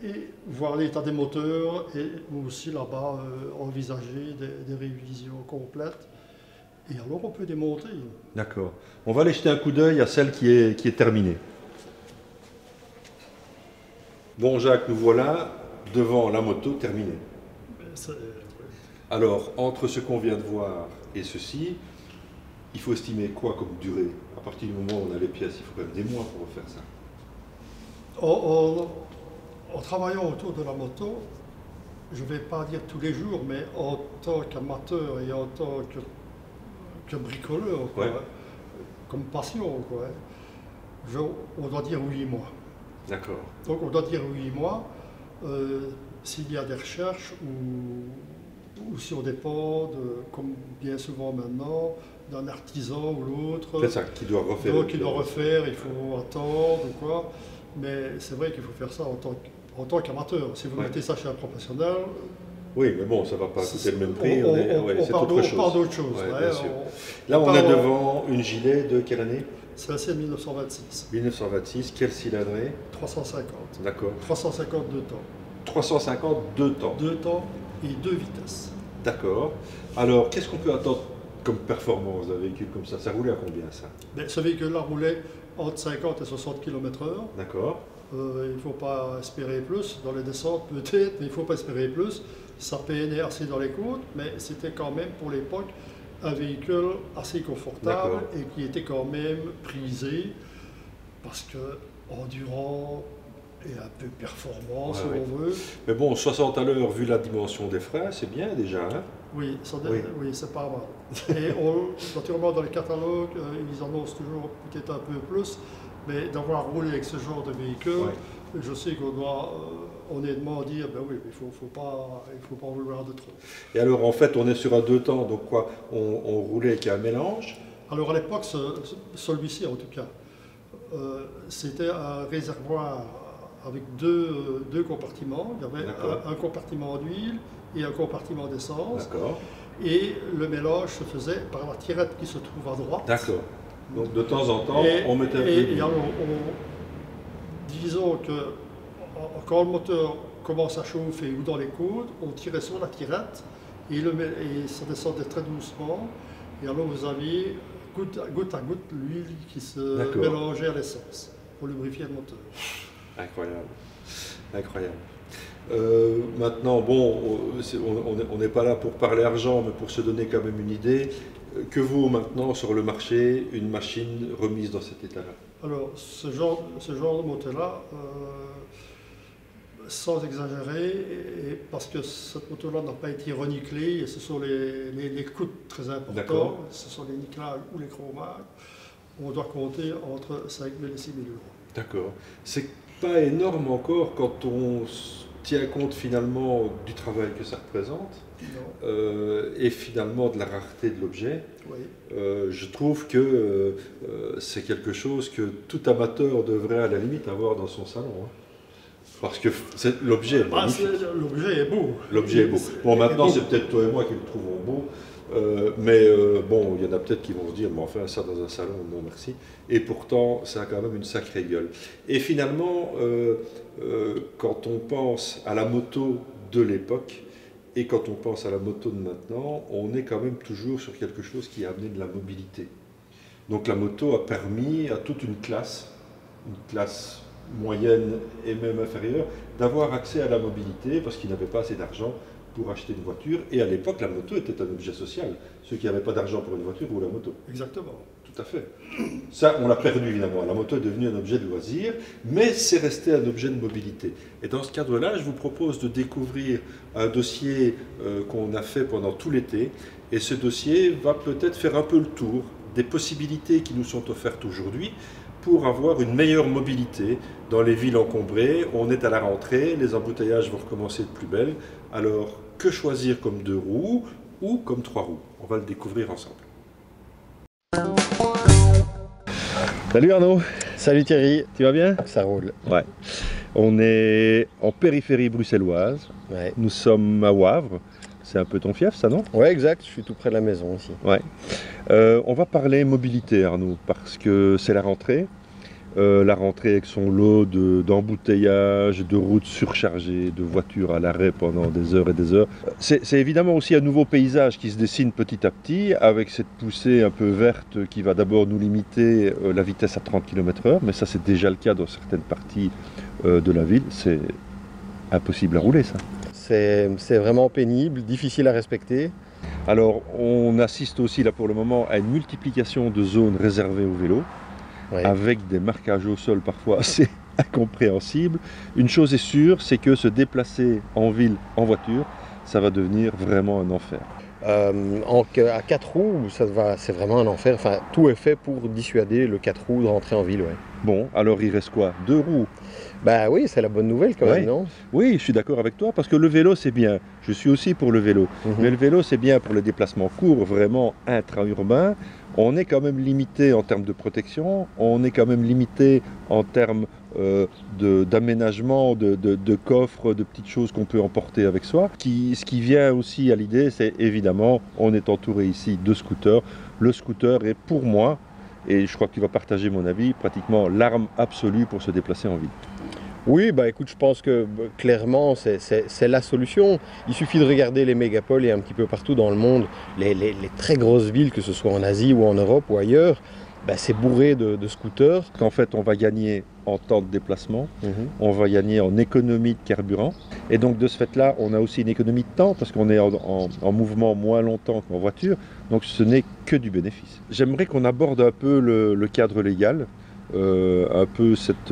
et voir l'état des moteurs et aussi là-bas envisager des révisions complètes. Et alors on peut démonter. D'accord. On va aller jeter un coup d'œil à celle qui est terminée. Bon Jacques, nous voilà devant la moto terminée. Alors, entre ce qu'on vient de voir et ceci, il faut estimer quoi comme durée? À partir du moment où on a les pièces, il faut quand même des mois pour refaire ça. En travaillant autour de la moto, je ne vais pas dire tous les jours, mais en tant qu'amateur et en tant que bricoleur, quoi, comme passion, quoi, on doit dire 8 mois. D'accord. Donc on doit dire 8 mois. S'il y a des recherches ou si on dépend, comme bien souvent maintenant, d'un artisan ou l'autre. C'est ça, qui doit refaire. Donc il doit refaire, il faut attendre ou quoi. Mais c'est vrai qu'il faut faire ça en tant qu'amateur. Si vous mettez ça chez un professionnel. Oui, mais bon, ça ne va pas coûter le même prix. On parle d'autre chose. Là, on est devant une gilet de quelle année? C'est 1926. 1926, quelle cylindrée? 350. D'accord. 352 temps. 352 temps. 2 temps et 2 vitesses. D'accord. Alors, qu'est-ce qu'on peut attendre comme performance d'un véhicule comme ça? Ça roulait à combien, ça? Ce véhicule-là roulait entre 50 et 60 km/h. D'accord. Il ne faut pas espérer plus. Dans les descentes, peut-être, mais il ne faut pas espérer plus. Ça peinait assez dans les côtes, mais c'était quand même, pour l'époque, un véhicule assez confortable et qui était quand même prisé parce que endurant et un peu performant, si on veut. Mais bon, 60 à l'heure, vu la dimension des freins, c'est bien déjà, hein? Oui, c'est pas mal. Et naturellement, dans les catalogues, ils annoncent toujours peut-être un peu plus, mais d'avoir roulé avec ce genre de véhicule, je sais qu'on doit honnêtement dire, ben oui, il faut pas en vouloir de trop. Et alors, en fait, on est sur un 2 temps, donc quoi? On roulait avec un mélange? Alors, à l'époque, celui-ci, en tout cas, c'était un réservoir avec deux compartiments. Il y avait un compartiment d'huile et un compartiment d'essence. D'accord. Et le mélange se faisait par la tirette qui se trouve à droite. D'accord. Donc, de temps en temps, on mettait un peu d'huile. Et alors, disons que quand le moteur commence à chauffer ou dans les côtes, on tirait sur la tirette et ça descendait très doucement. Et alors vous aviez goutte à goutte l'huile qui se mélangeait à l'essence pour lubrifier le moteur. Incroyable. Incroyable. Maintenant, bon, on n'est pas là pour parler argent, mais pour se donner quand même une idée. Que vaut maintenant sur le marché une machine remise dans cet état-là? Alors, ce genre de moto-là, sans exagérer, et parce que cette moto-là n'a pas été reniclée, et ce sont les coûts très importants, ce sont les niclages ou les chromages, on doit compter entre 5 000 et 6 000 euros. D'accord. C'est pas énorme encore quand on tient compte finalement du travail que ça représente et finalement de la rareté de l'objet. Oui. Je trouve que c'est quelque chose que tout amateur devrait à la limite avoir dans son salon. Hein. Parce que l'objet est magnifique. L'objet est beau. L'objet est beau. Bon, maintenant c'est peut-être toi et moi qui le trouvons beau. Mais bon, il y en a peut-être qui vont se dire, mais enfin ça dans un salon, non merci. Et pourtant, ça a quand même une sacrée gueule. Et finalement, quand on pense à la moto de l'époque et quand on pense à la moto de maintenant, on est quand même toujours sur quelque chose qui a amené de la mobilité. Donc la moto a permis à toute une classe moyenne et même inférieure, d'avoir accès à la mobilité parce qu'ils n'avaient pas assez d'argent pour acheter une voiture. Et à l'époque, la moto était un objet social. Ceux qui n'avaient pas d'argent pour une voiture roulaient la moto. Exactement. Tout à fait. Ça, on l'a perdu évidemment. La moto est devenue un objet de loisir, mais c'est resté un objet de mobilité. Et dans ce cadre-là, je vous propose de découvrir un dossier qu'on a fait pendant tout l'été. Et ce dossier va peut-être faire un peu le tour des possibilités qui nous sont offertes aujourd'hui pour avoir une meilleure mobilité dans les villes encombrées. On est à la rentrée, les embouteillages vont recommencer de plus belle. Alors, que choisir comme 2 roues ou comme 3 roues? On va le découvrir ensemble. Salut Arnaud. Salut Thierry. Tu vas bien? Ça roule. Ouais. On est en périphérie bruxelloise. Ouais. Nous sommes à Wavre. C'est un peu ton fief, ça, non? Ouais, exact. Je suis tout près de la maison ici. Ouais. On va parler mobilité, Arnaud, parce que c'est la rentrée. La rentrée avec son lot d'embouteillages, de routes surchargées, de voitures à l'arrêt pendant des heures et des heures. C'est évidemment aussi un nouveau paysage qui se dessine petit à petit, avec cette poussée un peu verte qui va d'abord nous limiter la vitesse à 30 km/h, mais ça c'est déjà le cas dans certaines parties de la ville. C'est impossible à rouler, ça. C'est vraiment pénible, difficile à respecter. Alors on assiste aussi là pour le moment à une multiplication de zones réservées aux vélos. Oui. Avec des marquages au sol parfois assez incompréhensibles. Une chose est sûre, c'est que se déplacer en ville, en voiture, ça va devenir vraiment un enfer. À 4 roues, c'est vraiment un enfer. Enfin, tout est fait pour dissuader le 4 roues de rentrer en ville. Ouais. Bon, alors il reste quoi? 2 roues? Bah oui, c'est la bonne nouvelle quand même, non? Oui, je suis d'accord avec toi, parce que le vélo c'est bien. Je suis aussi pour le vélo. Mais le vélo c'est bien pour les déplacements courts, vraiment intra-urbains. On est quand même limité en termes de protection, on est quand même limité en termes d'aménagement, de coffres, de petites choses qu'on peut emporter avec soi. Ce qui vient aussi à l'idée, c'est évidemment, on est entouré ici de scooters. Le scooter est pour moi, et je crois que tu vas partager mon avis, pratiquement l'arme absolue pour se déplacer en ville. Oui, bah écoute, je pense que clairement c'est la solution. Il suffit de regarder les mégapoles et un petit peu partout dans le monde, les très grosses villes, que ce soit en Asie ou en Europe ou ailleurs, bah, c'est bourré de scooters. En fait, on va gagner en temps de déplacement, on va gagner en économie de carburant. Et donc de ce fait-là, on a aussi une économie de temps parce qu'on est en mouvement moins longtemps qu'en voiture. Donc ce n'est que du bénéfice. J'aimerais qu'on aborde un peu le cadre légal. Un peu cette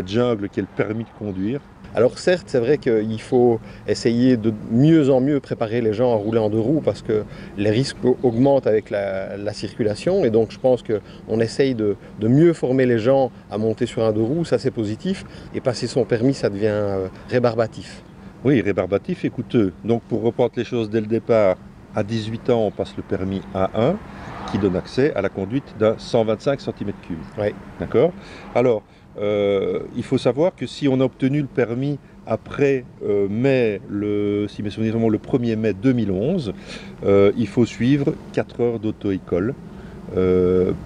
jungle qui est le permis de conduire. Alors certes, c'est vrai qu'il faut essayer de mieux en mieux préparer les gens à rouler en 2 roues parce que les risques augmentent avec la circulation et donc je pense qu'on essaye de mieux former les gens à monter sur un 2 roues, ça c'est positif, et passer son permis ça devient rébarbatif. Oui, rébarbatif et coûteux. Donc pour reprendre les choses dès le départ, à 18 ans on passe le permis A1 qui donne accès à la conduite d'un 125 cm3. Oui. D'accord ? Alors, il faut savoir que si on a obtenu le permis après si mes souvenirs sont le 1er mai 2011, il faut suivre 4 heures d'auto-école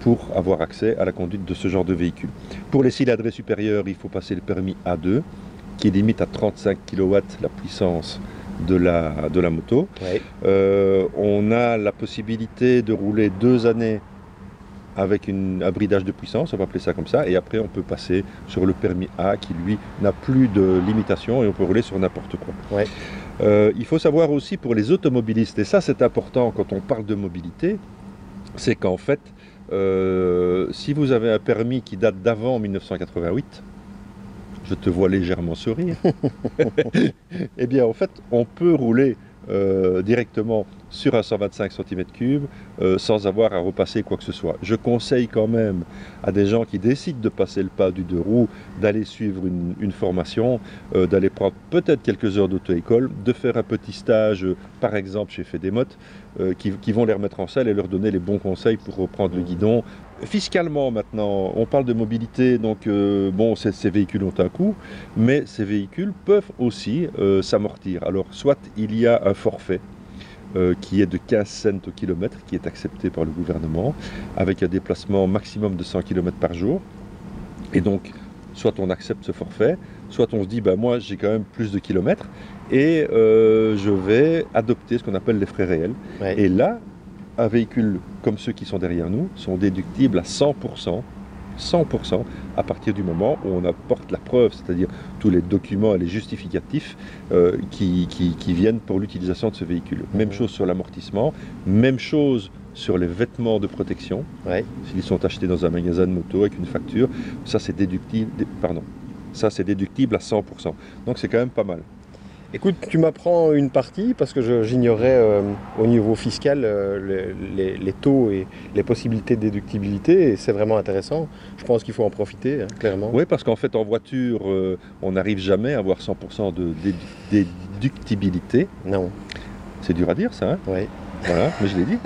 pour avoir accès à la conduite de ce genre de véhicule. Pour les cylindrées supérieures, il faut passer le permis A2, qui limite à 35 kW la puissance de la moto. Oui. On a la possibilité de rouler 2 années avec un bridage de puissance, on va appeler ça comme ça, et après on peut passer sur le permis A qui lui n'a plus de limitation et on peut rouler sur n'importe quoi. Ouais. Il faut savoir aussi pour les automobilistes, et ça c'est important quand on parle de mobilité, c'est qu'en fait, si vous avez un permis qui date d'avant 1988, je te vois légèrement sourire, eh bien en fait on peut rouler directement sur un 125 cm3 sans avoir à repasser quoi que ce soit. Je conseille quand même à des gens qui décident de passer le pas du 2 roues, d'aller suivre une formation, d'aller prendre peut-être quelques heures d'auto-école, de faire un petit stage, par exemple chez Fedemote, qui vont les remettre en selle et leur donner les bons conseils pour reprendre le guidon. Fiscalement maintenant, on parle de mobilité, donc bon, ces véhicules ont un coût, mais ces véhicules peuvent aussi s'amortir. Alors soit il y a un forfait qui est de 15 cents au kilomètre, qui est accepté par le gouvernement, avec un déplacement maximum de 100 km par jour. Et donc, soit on accepte ce forfait, soit on se dit, ben moi j'ai quand même plus de kilomètres, et je vais adopter ce qu'on appelle les frais réels. Ouais. Et là, un véhicule comme ceux qui sont derrière nous sont déductibles à 100% à partir du moment où on apporte la preuve, c'est-à-dire tous les documents et les justificatifs qui viennent pour l'utilisation de ce véhicule. Même chose sur l'amortissement, même chose sur les vêtements de protection. Ouais. S'ils sont achetés dans un magasin de moto avec une facture, ça c'est déductible, ça c'est déductible à 100%. Donc c'est quand même pas mal. Écoute, tu m'apprends une partie parce que j'ignorais au niveau fiscal les taux et les possibilités de déductibilité et c'est vraiment intéressant. Je pense qu'il faut en profiter, hein, clairement. Oui, parce qu'en fait en voiture, on n'arrive jamais à avoir 100% de déductibilité. Non. C'est dur à dire ça, hein? Oui. Voilà, mais je l'ai dit.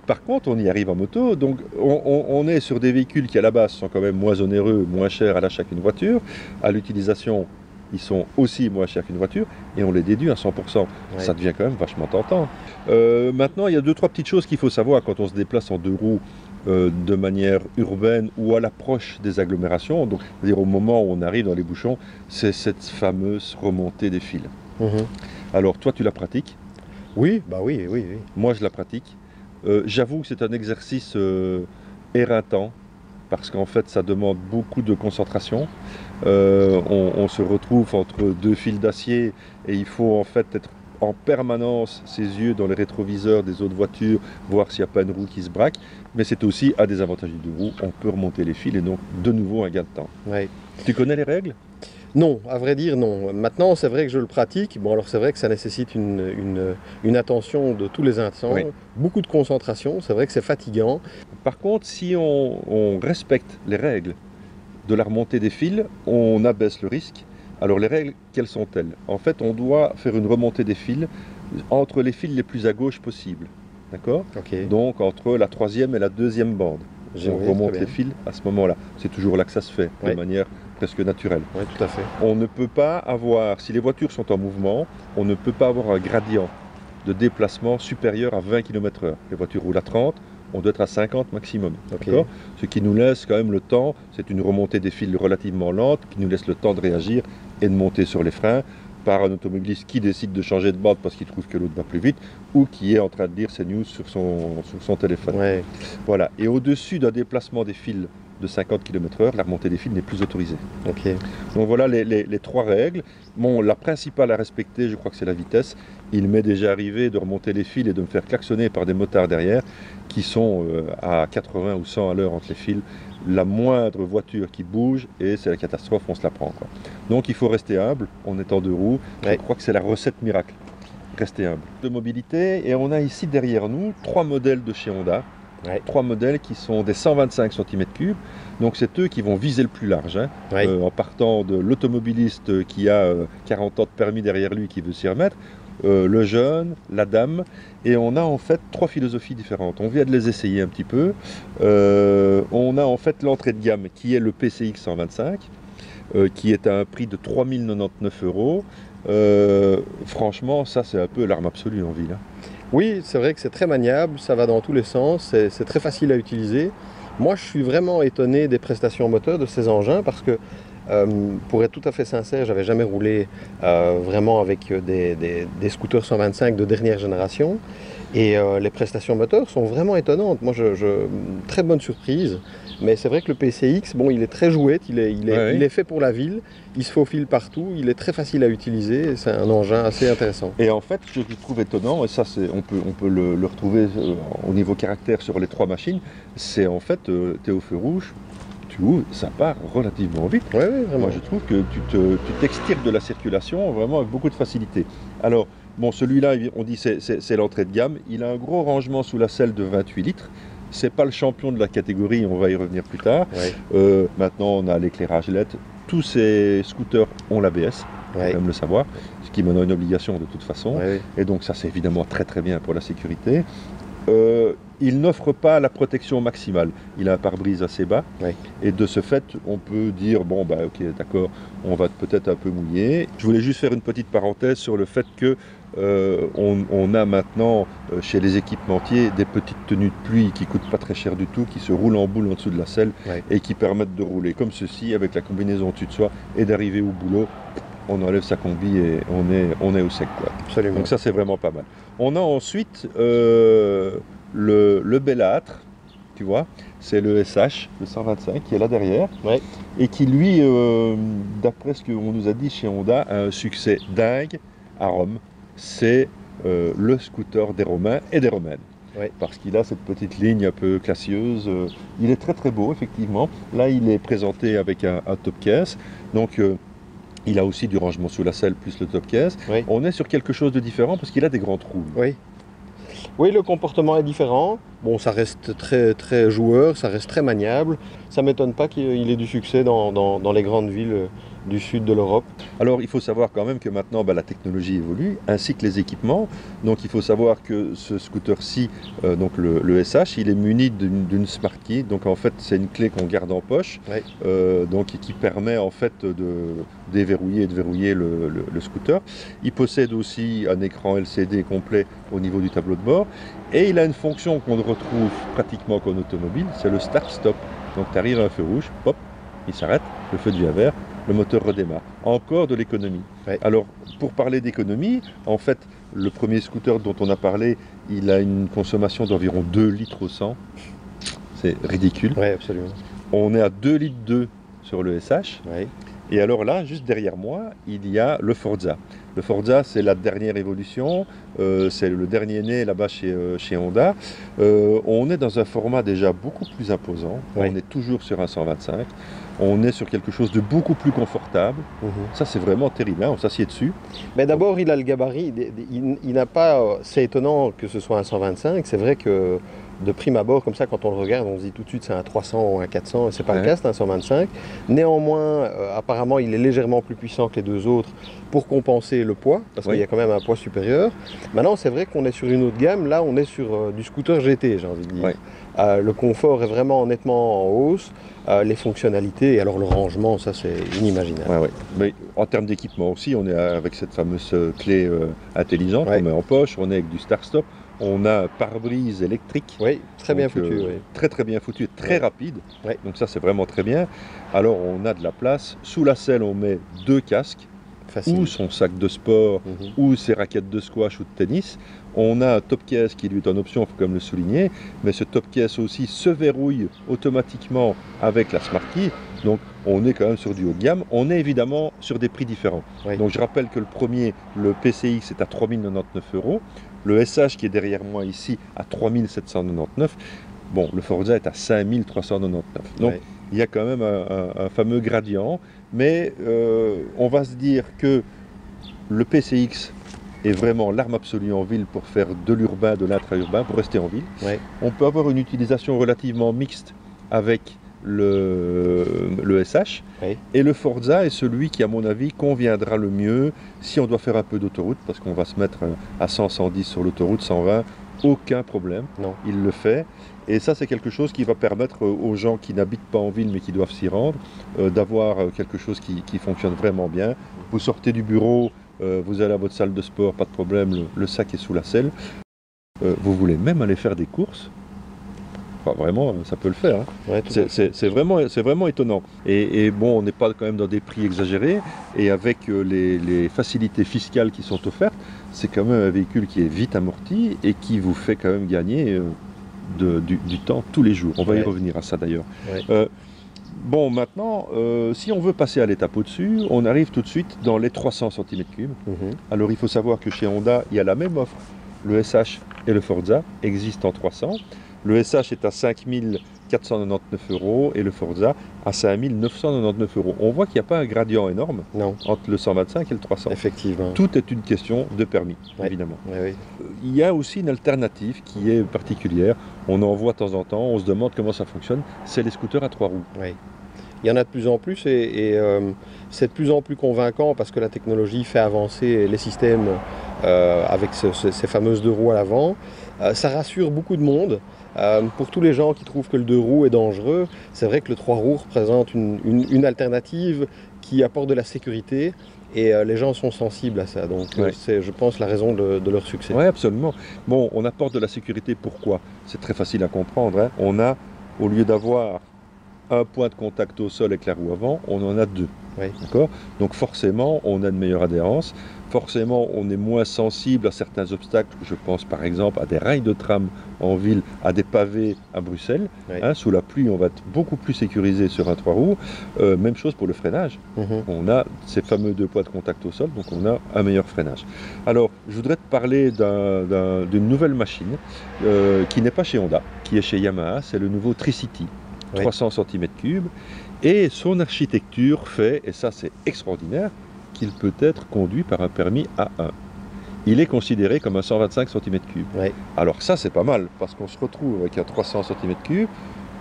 Par contre, on y arrive en moto, donc on est sur des véhicules qui à la base sont quand même moins onéreux, moins chers à l'achat qu'une voiture. À l'utilisation, ils sont aussi moins chers qu'une voiture et on les déduit à 100%. Ouais. Ça devient quand même vachement tentant. Maintenant, il y a 2-3 petites choses qu'il faut savoir quand on se déplace en 2 roues de manière urbaine ou à l'approche des agglomérations. Donc, c'est-à-dire au moment où on arrive dans les bouchons, c'est cette fameuse remontée des fils. Alors, toi, tu la pratiques? Oui, bah oui. Moi, je la pratique. J'avoue que c'est un exercice éreintant parce qu'en fait, ça demande beaucoup de concentration. On se retrouve entre 2 fils d'acier et il faut en fait être en permanence ses yeux dans les rétroviseurs des autres voitures, voir s'il n'y a pas une roue qui se braque. Mais c'est aussi un des avantages du 2 roues, on peut remonter les fils et donc de nouveau un gain de temps. Ouais. Tu connais les règles? Non, à vrai dire non. Maintenant, c'est vrai que je le pratique. Bon, alors c'est vrai que ça nécessite une attention de tous les instants, oui. Beaucoup de concentration. C'est vrai que c'est fatigant. Par contre, si on respecte les règles de la remontée des fils, on abaisse le risque. Alors les règles, quelles sont-elles? En fait, on doit faire une remontée des fils entre les fils les plus à gauche possible. D'accord? Okay. Donc entre la 3e et la 2e bande. On remonte les fils à ce moment-là. C'est toujours là que ça se fait, de manière presque naturelle. Oui, tout à fait. On ne peut pas avoir, si les voitures sont en mouvement, on ne peut pas avoir un gradient de déplacement supérieur à 20 km/h. Les voitures roulent à 30, on doit être à 50 maximum. Okay. Ce qui nous laisse quand même le temps, c'est une remontée des fils relativement lente, qui nous laisse le temps de réagir et de monter sur les freins par un automobiliste qui décide de changer de bande parce qu'il trouve que l'autre va plus vite ou qui est en train de lire ses news sur son téléphone. Ouais. Voilà. Et au-dessus d'un déplacement des fils de 50 km/h, la remontée des fils n'est plus autorisée. Okay. Donc voilà les 3 règles. Bon, la principale à respecter, je crois que c'est la vitesse. Il m'est déjà arrivé de remonter les fils et de me faire klaxonner par des motards derrière qui sont à 80 ou 100 à l'heure entre les fils. La moindre voiture qui bouge et c'est la catastrophe, on se la prend, quoi. Donc il faut rester humble, on est en 2 roues. Je crois que c'est la recette miracle. Rester humble. De mobilité, et on a ici derrière nous 3 modèles de chez Honda. 3 modèles qui sont des 125 cm3, donc c'est eux qui vont viser le plus large, hein, en partant de l'automobiliste qui a 40 ans de permis derrière lui qui veut s'y remettre, le jeune, la dame, et on a en fait 3 philosophies différentes. On vient de les essayer un petit peu. On a en fait l'entrée de gamme qui est le PCX 125, qui est à un prix de 3 099 €. Franchement, ça c'est un peu l'arme absolue en ville. Hein. Oui, c'est vrai que c'est très maniable, ça va dans tous les sens, c'est très facile à utiliser. Moi, je suis vraiment étonné des prestations moteur de ces engins parce que, pour être tout à fait sincère, j'avais jamais roulé vraiment avec des scooters 125 de dernière génération. Et les prestations moteurs sont vraiment étonnantes. Moi, très bonne surprise. Mais c'est vrai que le PCX, bon, il est très jouette, il est fait pour la ville, il se faufile partout, il est très facile à utiliser, c'est un engin assez intéressant. Et en fait, ce que je trouve étonnant, et ça on peut le retrouver au niveau caractère sur les 3 machines, c'est en fait, tu es au feu rouge, tu ouvres, ça part relativement vite. Ouais, vraiment. Moi je trouve que tu t'extirpes de la circulation vraiment avec beaucoup de facilité. Alors, bon, celui-là, on dit c'est l'entrée de gamme, il a un gros rangement sous la selle de 28 litres. C'est pas le champion de la catégorie, on va y revenir plus tard. Ouais. Maintenant, on a l'éclairage LED. Tous ces scooters ont l'ABS, il faut quand même le savoir, ce qui est maintenant une obligation de toute façon. Ouais. Et donc ça, c'est évidemment très très bien pour la sécurité. Il n'offre pas la protection maximale. Il a un pare-brise assez bas. Ouais. Et de ce fait, on peut dire, bon, bah ok, d'accord, on va peut-être un peu mouiller. Je voulais juste faire une petite parenthèse sur le fait que on a maintenant chez les équipementiers des petites tenues de pluie qui ne coûtent pas très cher du tout, qui se roulent en boule en dessous de la selle et qui permettent de rouler comme ceci avec la combinaison au-dessus de soi et d'arriver au boulot. On enlève sa combi et on est au sec, quoi. Absolument. Donc ça, c'est vraiment pas mal. On a ensuite le Bellâtre, tu vois, c'est le SH, le 125 qui est là derrière, et qui lui, d'après ce qu'on nous a dit chez Honda, a un succès dingue à Rome. C'est le scooter des Romains et des Romaines. Parce qu'il a cette petite ligne un peu classieuse. Il est très très beau, effectivement. Là, il est présenté avec un top case. Donc, il a aussi du rangement sous la selle plus le top case. On est sur quelque chose de différent parce qu'il a des grands trous. Oui, le comportement est différent. Bon, ça reste très, très joueur, ça reste très maniable. Ça ne m'étonne pas qu'il ait du succès dans les grandes villes du sud de l'Europe. Alors, il faut savoir quand même que maintenant, la technologie évolue, ainsi que les équipements. Donc, il faut savoir que ce scooter-ci, donc le SH, il est muni d'une Smart Key. Donc, en fait, c'est une clé qu'on garde en poche, donc qui permet en fait de déverrouiller et de verrouiller le scooter. Il possède aussi un écran LCD complet au niveau du tableau de bord. Et il a une fonction qu'on ne retrouve pratiquement qu'en automobile, c'est le start-stop. Donc, tu arrives à un feu rouge, hop, il s'arrête, le feu devient vert, le moteur redémarre. Encore de l'économie. Alors, pour parler d'économie, en fait, le premier scooter dont on a parlé, il a une consommation d'environ 2 litres au 100. C'est ridicule. Oui, absolument. On est à 2 litres 2 sur le SH. Et alors là, juste derrière moi, il y a le Forza. Le Forza, c'est la dernière évolution, c'est le dernier né là-bas chez Honda. On est dans un format déjà beaucoup plus imposant, on est toujours sur un 125, on est sur quelque chose de beaucoup plus confortable. Ça, c'est vraiment terrible, on s'assied dessus. Mais d'abord, il a le gabarit, il n'a pas... C'est étonnant que ce soit un 125, c'est vrai que de prime abord, comme ça, quand on le regarde, on se dit tout de suite c'est un 300 ou un 400, c'est pas le cas, c'est un 125. Néanmoins, apparemment, il est légèrement plus puissant que les deux autres pour compenser le poids, parce qu'il y a quand même un poids supérieur. Maintenant, c'est vrai qu'on est sur une autre gamme, là, on est sur du scooter GT, j'ai envie de dire. Le confort est vraiment nettement en hausse, les fonctionnalités, et alors le rangement, ça, c'est inimaginable. Mais en termes d'équipement aussi, on est avec cette fameuse clé intelligente qu'on met en poche, on est avec du start-stop. On a un pare-brise électrique. Très bien foutu. Très très bien foutu et très rapide. Donc ça, c'est vraiment très bien. Alors, on a de la place. Sous la selle, on met 2 casques. Ou son sac de sport, ou ses raquettes de squash ou de tennis. On a un top case qui lui est en option, il faut quand même le souligner. Mais ce top case aussi se verrouille automatiquement avec la Smart Key. Donc, on est quand même sur du haut de gamme. On est évidemment sur des prix différents. Donc, je rappelle que le premier, le PCX, est à 3 099 €. Le SH qui est derrière moi ici à 3 799. Bon, le Forza est à 5 399. Donc, il y a quand même un fameux gradient. Mais on va se dire que le PCX est vraiment l'arme absolue en ville pour faire de l'urbain, de l'intra-urbain, pour rester en ville. On peut avoir une utilisation relativement mixte avec le SH. Et le Forza est celui qui, à mon avis, conviendra le mieux si on doit faire un peu d'autoroute, parce qu'on va se mettre à 100, 110 sur l'autoroute, 120, aucun problème. Il le fait. Et ça, c'est quelque chose qui va permettre aux gens qui n'habitent pas en ville mais qui doivent s'y rendre, d'avoir quelque chose qui fonctionne vraiment bien. Vous sortez du bureau, vous allez à votre salle de sport, pas de problème, le sac est sous la selle. Vous voulez même aller faire des courses, vraiment, ça peut le faire. C'est vraiment étonnant. Et bon, on n'est pas quand même dans des prix exagérés. Et avec les facilités fiscales qui sont offertes, c'est quand même un véhicule qui est vite amorti et qui vous fait quand même gagner du temps tous les jours. On va y revenir à ça d'ailleurs. Bon, maintenant, si on veut passer à l'étape au-dessus, on arrive tout de suite dans les 300 cm3. Alors il faut savoir que chez Honda, il y a la même offre. Le SH et le Forza existent en 300. Le SH est à 5 499 € et le Forza à 5 999 €. On voit qu'il n'y a pas un gradient énorme entre le 125 et le 300. Effectivement. Tout est une question de permis, évidemment. Il y a aussi une alternative qui est particulière. On en voit de temps en temps, on se demande comment ça fonctionne. C'est les scooters à 3 roues. Il y en a de plus en plus et c'est de plus en plus convaincant parce que la technologie fait avancer les systèmes avec ces fameuses 2 roues à l'avant. Ça rassure beaucoup de monde. Pour tous les gens qui trouvent que le 2 roues est dangereux, c'est vrai que le 3 roues représente une alternative qui apporte de la sécurité et les gens sont sensibles à ça. Donc c'est, je pense, la raison de leur succès. Oui, absolument. Bon, on apporte de la sécurité, pourquoi? C'est très facile à comprendre. Hein. On a, au lieu d'avoir un point de contact au sol avec la roue avant, on en a 2. D'accord ? Donc forcément, on a une meilleure adhérence. Forcément, on est moins sensible à certains obstacles. Je pense par exemple à des rails de tram en ville, à des pavés à Bruxelles. Hein, sous la pluie, on va être beaucoup plus sécurisé sur un 3 roues. Même chose pour le freinage. On a ces fameux 2 points de contact au sol, donc on a un meilleur freinage. Alors, je voudrais te parler d'une nouvelle machine qui n'est pas chez Honda, qui est chez Yamaha. C'est le nouveau Tricity, 300 cm3. Et son architecture fait, et ça c'est extraordinaire, qu'il peut être conduit par un permis A1. Il est considéré comme un 125 cm3. Alors ça c'est pas mal, parce qu'on se retrouve avec un 300 cm3,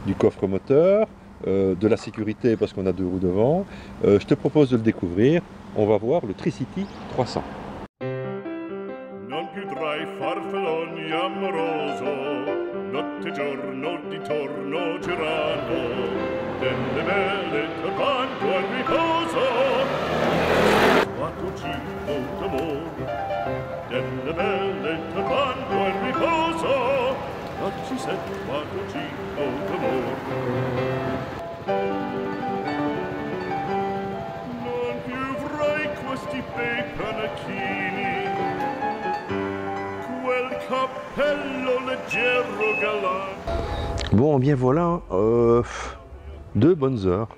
du coffre moteur, de la sécurité parce qu'on a 2 roues devant. Je te propose de le découvrir. On va voir le Tricity 300. Non più tra i farfalloni amoroso, notte e giorno di torno girano, delle belle turbando al riposo, quattrocino d'amor, delle belle turbando al riposo, oggi sei quattrocino d'amor. Non più avrai questi bei panacchini, quel cappello leggero galant. Bon, bien voilà, 2 bonnes heures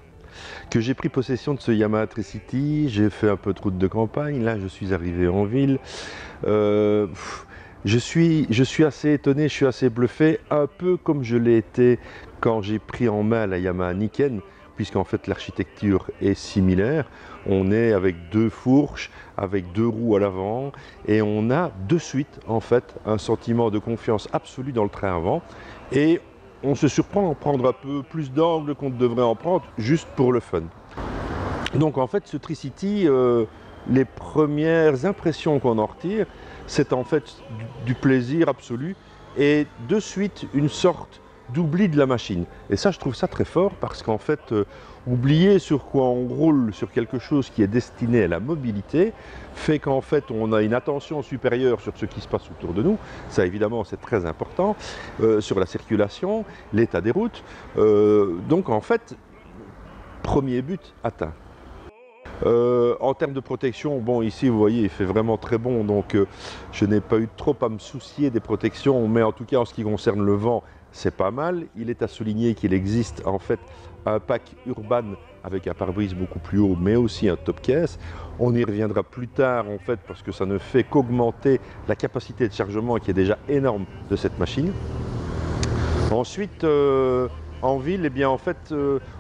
que j'ai pris possession de ce Yamaha Tricity. J'ai fait un peu de route de campagne, là je suis arrivé en ville. Je suis assez étonné, je suis assez bluffé, un peu comme je l'ai été quand j'ai pris en main la Yamaha Niken, puisqu'en fait l'architecture est similaire. On est avec 2 fourches, avec 2 roues à l'avant, et on a de suite en fait un sentiment de confiance absolue dans le train avant. Et on se surprend à prendre un peu plus d'angle qu'on devrait en prendre, juste pour le fun. Donc en fait, ce Tricity, les premières impressions qu'on en retire, c'est en fait du plaisir absolu et de suite une sorte d'oubli de la machine. Et ça, je trouve ça très fort parce qu'en fait, oublier sur quoi on roule, sur quelque chose qui est destiné à la mobilité, fait qu'en fait, on a une attention supérieure sur ce qui se passe autour de nous. Ça, évidemment, c'est très important. Sur la circulation, l'état des routes. Donc, en fait, premier but atteint. En termes de protection, bon ici vous voyez il fait vraiment très bon, donc je n'ai pas eu trop à me soucier des protections, mais en tout cas en ce qui concerne le vent, c'est pas mal. Il est à souligner qu'il existe en fait un pack Urban avec un pare-brise beaucoup plus haut, mais aussi un top case. On y reviendra plus tard en fait parce que ça ne fait qu'augmenter la capacité de chargement qui est déjà énorme de cette machine. Ensuite, en ville, eh bien en fait,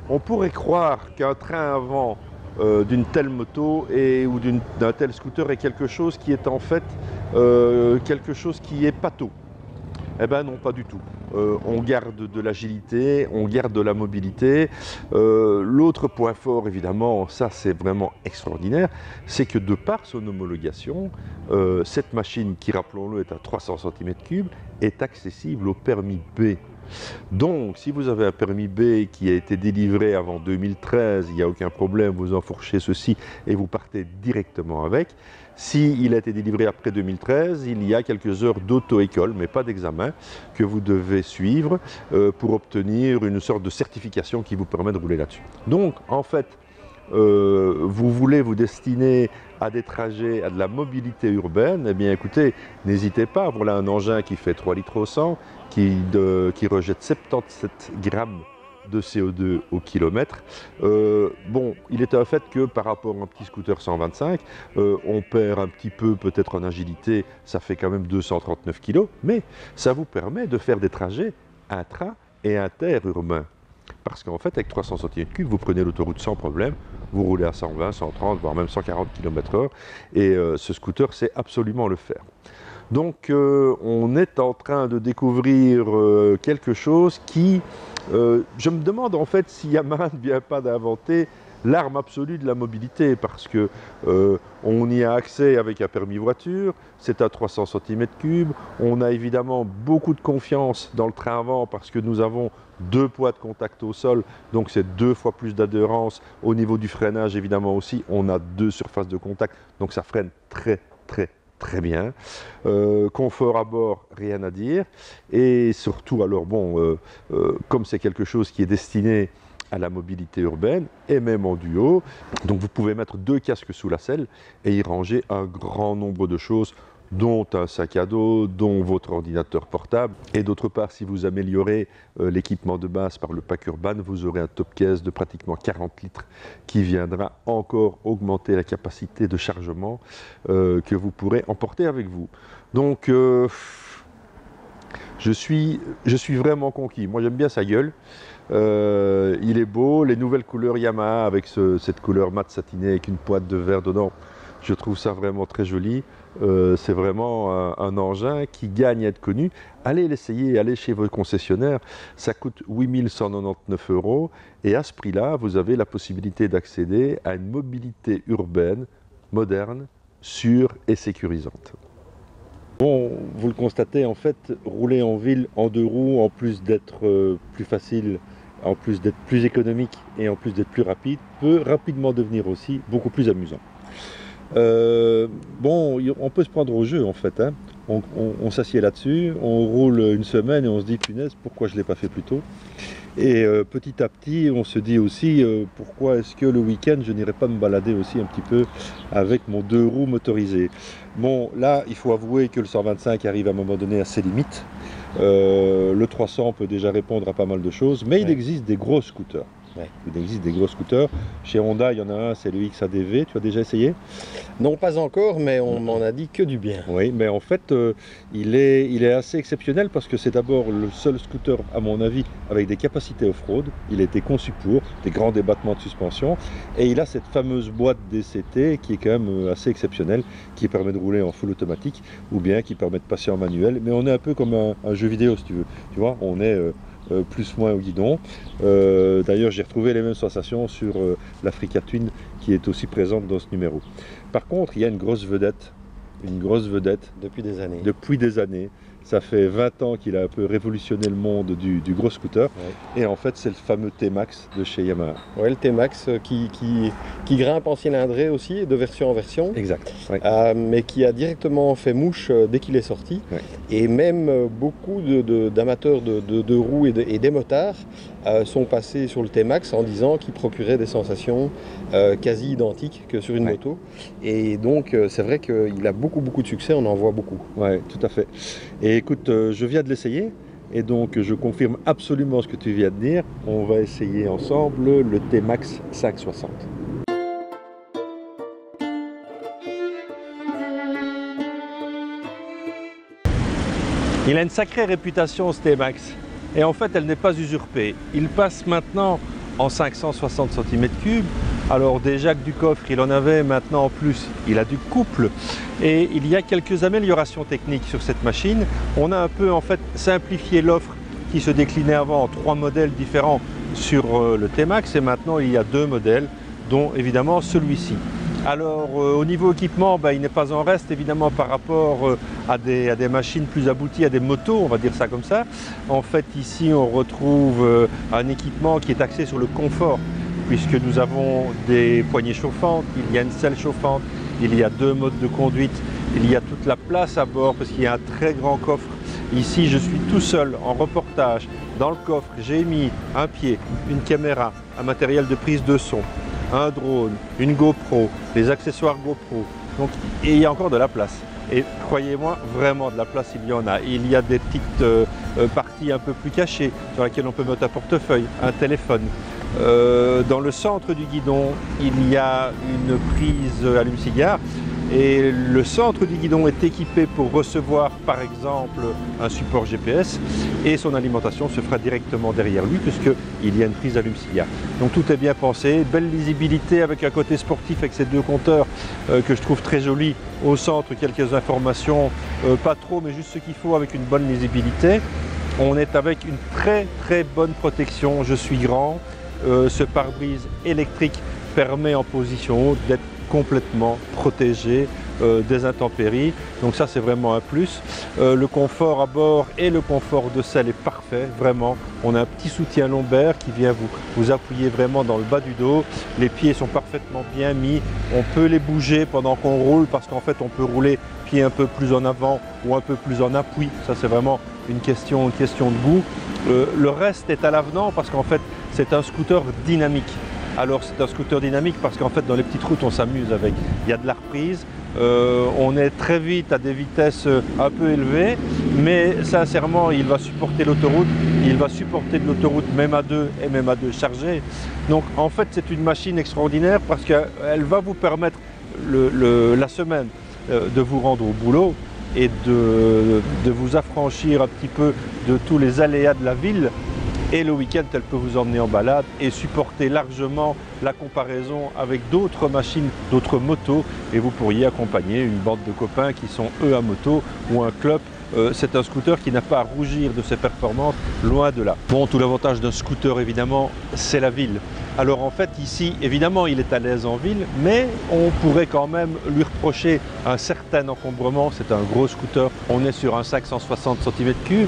on pourrait croire qu'un train avant d'une telle moto ou d'un tel scooter est quelque chose qui est en fait quelque chose qui est pâteau. Eh bien non, pas du tout. On garde de l'agilité, on garde de la mobilité. L'autre point fort, évidemment, ça c'est vraiment extraordinaire, c'est que de par son homologation, cette machine qui, rappelons-le, est à 300 cm3, est accessible au permis B. Donc, si vous avez un permis B qui a été délivré avant 2013, il n'y a aucun problème, vous enfourchez ceci et vous partez directement avec. S'il a été délivré après 2013, il y a quelques heures d'auto-école, mais pas d'examen, que vous devez suivre pour obtenir une sorte de certification qui vous permet de rouler là-dessus. Donc, en fait, vous voulez vous destiner à des trajets, à de la mobilité urbaine, eh bien écoutez, n'hésitez pas. Voilà un engin qui fait 3 litres au 100, qui rejette 77 grammes de CO2 au kilomètre. Bon, il est un fait que par rapport à un petit scooter 125, on perd un petit peu peut-être en agilité, ça fait quand même 239 kg, mais ça vous permet de faire des trajets intra- et interurbains. Parce qu'en fait, avec 300 cm3, vous prenez l'autoroute sans problème, vous roulez à 120, 130, voire même 140 km/h, et ce scooter sait absolument le faire. Donc, on est en train de découvrir quelque chose qui... je me demande en fait si Yamaha ne vient pas d'inventer l'arme absolue de la mobilité, parce que on y a accès avec un permis voiture, c'est à 300 cm3, on a évidemment beaucoup de confiance dans le train avant parce que nous avons 2 poids de contact au sol, donc c'est 2 fois plus d'adhérence. Au niveau du freinage évidemment aussi, on a 2 surfaces de contact, donc ça freine très bien. Confort à bord, rien à dire. Et surtout, alors bon, comme c'est quelque chose qui est destiné à la mobilité urbaine et même en duo, donc vous pouvez mettre 2 casques sous la selle et y ranger un grand nombre de choses, dont un sac à dos, dont votre ordinateur portable. Et d'autre part, si vous améliorez l'équipement de base par le pack urban, vous aurez un top case de pratiquement 40 litres qui viendra encore augmenter la capacité de chargement que vous pourrez emporter avec vous. Donc, je suis vraiment conquis. Moi, j'aime bien sa gueule. Il est beau. Les nouvelles couleurs Yamaha avec cette couleur mat satinée avec une pointe de verre dedans, je trouve ça vraiment très joli. C'est vraiment un engin qui gagne à être connu. Allez l'essayer, allez chez vos concessionnaires. Ça coûte 8 199 € et à ce prix-là, vous avez la possibilité d'accéder à une mobilité urbaine, moderne, sûre et sécurisante. Bon, vous le constatez, en fait, rouler en ville en 2 roues, en plus d'être plus facile, en plus d'être plus économique et en plus d'être plus rapide, peut rapidement devenir aussi beaucoup plus amusant. Bon, on peut se prendre au jeu en fait, hein. On s'assied là-dessus, on roule une semaine et on se dit punaise, pourquoi je ne l'ai pas fait plus tôt? Et petit à petit, on se dit aussi pourquoi est-ce que le week-end je n'irai pas me balader aussi un petit peu avec mon 2 roues motorisé. Bon, là, il faut avouer que le 125 arrive à un moment donné à ses limites. Le 300 peut déjà répondre à pas mal de choses, mais il existe des gros scooters. Il existe des gros scooters. Chez Honda, il y en a un, c'est le XADV. Tu as déjà essayé? Non, pas encore, mais on m'en a dit que du bien. Oui, mais en fait, il est assez exceptionnel parce que c'est d'abord le seul scooter, à mon avis, avec des capacités off-road. Il a été conçu pour des grands débattements de suspension. Et il a cette fameuse boîte DCT qui est quand même assez exceptionnelle, qui permet de rouler en full automatique ou bien qui permet de passer en manuel. Mais on est un peu comme un jeu vidéo, si tu veux. Tu vois, on est... plus-moins au guidon. D'ailleurs, j'ai retrouvé les mêmes sensations sur l'Africa Twin qui est aussi présente dans ce numéro. Par contre, il y a une grosse vedette depuis des années. Depuis des années. Ça fait 20 ans qu'il a un peu révolutionné le monde du gros scooter. Ouais. Et en fait, c'est le fameux T-Max de chez Yamaha. Oui, le T-Max qui grimpe en cylindrée aussi, de version en version. Exact. Ouais. Mais qui a directement fait mouche dès qu'il est sorti. Ouais. Et même beaucoup d'amateurs de roues et des motards sont passés sur le T-Max en disant qu'il procurait des sensations quasi identiques que sur une moto. Et donc, c'est vrai qu'il a beaucoup de succès, on en voit beaucoup. Oui, tout à fait. Et écoute, je viens de l'essayer et donc je confirme absolument ce que tu viens de dire. On va essayer ensemble le T-Max 560. Il a une sacrée réputation ce T-Max et en fait elle n'est pas usurpée. Il passe maintenant en 560 cm3. Alors déjà que du coffre il en avait, maintenant en plus il a du couple et il y a quelques améliorations techniques sur cette machine. On a un peu en fait simplifié l'offre qui se déclinait avant en 3 modèles différents sur le T-Max et maintenant il y a 2 modèles dont évidemment celui-ci. Alors au niveau équipement, il n'est pas en reste évidemment par rapport à des machines plus abouties, à des motos, on va dire ça comme ça. En fait ici on retrouve un équipement qui est axé sur le confort, puisque nous avons des poignées chauffantes, il y a une selle chauffante, il y a 2 modes de conduite, il y a toute la place à bord parce qu'il y a un très grand coffre. Ici je suis tout seul en reportage. Dans le coffre j'ai mis un pied, une caméra, un matériel de prise de son, un drone, une GoPro, les accessoires GoPro. Donc, et il y a encore de la place. Et croyez-moi, vraiment de la place, il y en a. Il y a des petites parties un peu plus cachées sur lesquelles on peut mettre un portefeuille, un téléphone. Dans le centre du guidon, il y a une prise allume-cigare. Et le centre du guidon est équipé pour recevoir par exemple un support GPS et son alimentation se fera directement derrière lui puisqu'il y a une prise allume-cigare. Donc tout est bien pensé, belle lisibilité avec un côté sportif avec ces deux compteurs que je trouve très joli. Au centre, quelques informations, pas trop mais juste ce qu'il faut avec une bonne lisibilité. On est avec une très bonne protection, je suis grand. Ce pare-brise électrique permet en position haute d'être complètement protégé des intempéries, donc ça c'est vraiment un plus. Le confort à bord et le confort de selle est parfait, vraiment. On a un petit soutien lombaire qui vient vous appuyer vraiment dans le bas du dos. Les pieds sont parfaitement bien mis, on peut les bouger pendant qu'on roule parce qu'en fait on peut rouler pied un peu plus en avant ou un peu plus en appui, ça c'est vraiment une question de goût. Le reste est à l'avenant parce qu'en fait c'est un scooter dynamique. Alors c'est un scooter dynamique parce qu'en fait dans les petites routes on s'amuse avec, il y a de la reprise, on est très vite à des vitesses un peu élevées, mais sincèrement il va supporter l'autoroute, il va supporter de l'autoroute même à 2 et même à 2 chargés. Donc en fait c'est une machine extraordinaire parce qu'elle va vous permettre la semaine de vous rendre au boulot et de vous affranchir un petit peu de tous les aléas de la ville. Et le week-end, elle peut vous emmener en balade et supporter largement la comparaison avec d'autres machines, d'autres motos. Et vous pourriez accompagner une bande de copains qui sont eux à moto ou un club. C'est un scooter qui n'a pas à rougir de ses performances, loin de là. Bon, tout l'avantage d'un scooter, évidemment, c'est la ville. Alors en fait, ici, évidemment, il est à l'aise en ville, mais on pourrait quand même lui reprocher un certain encombrement. C'est un gros scooter, on est sur un 560 cm3,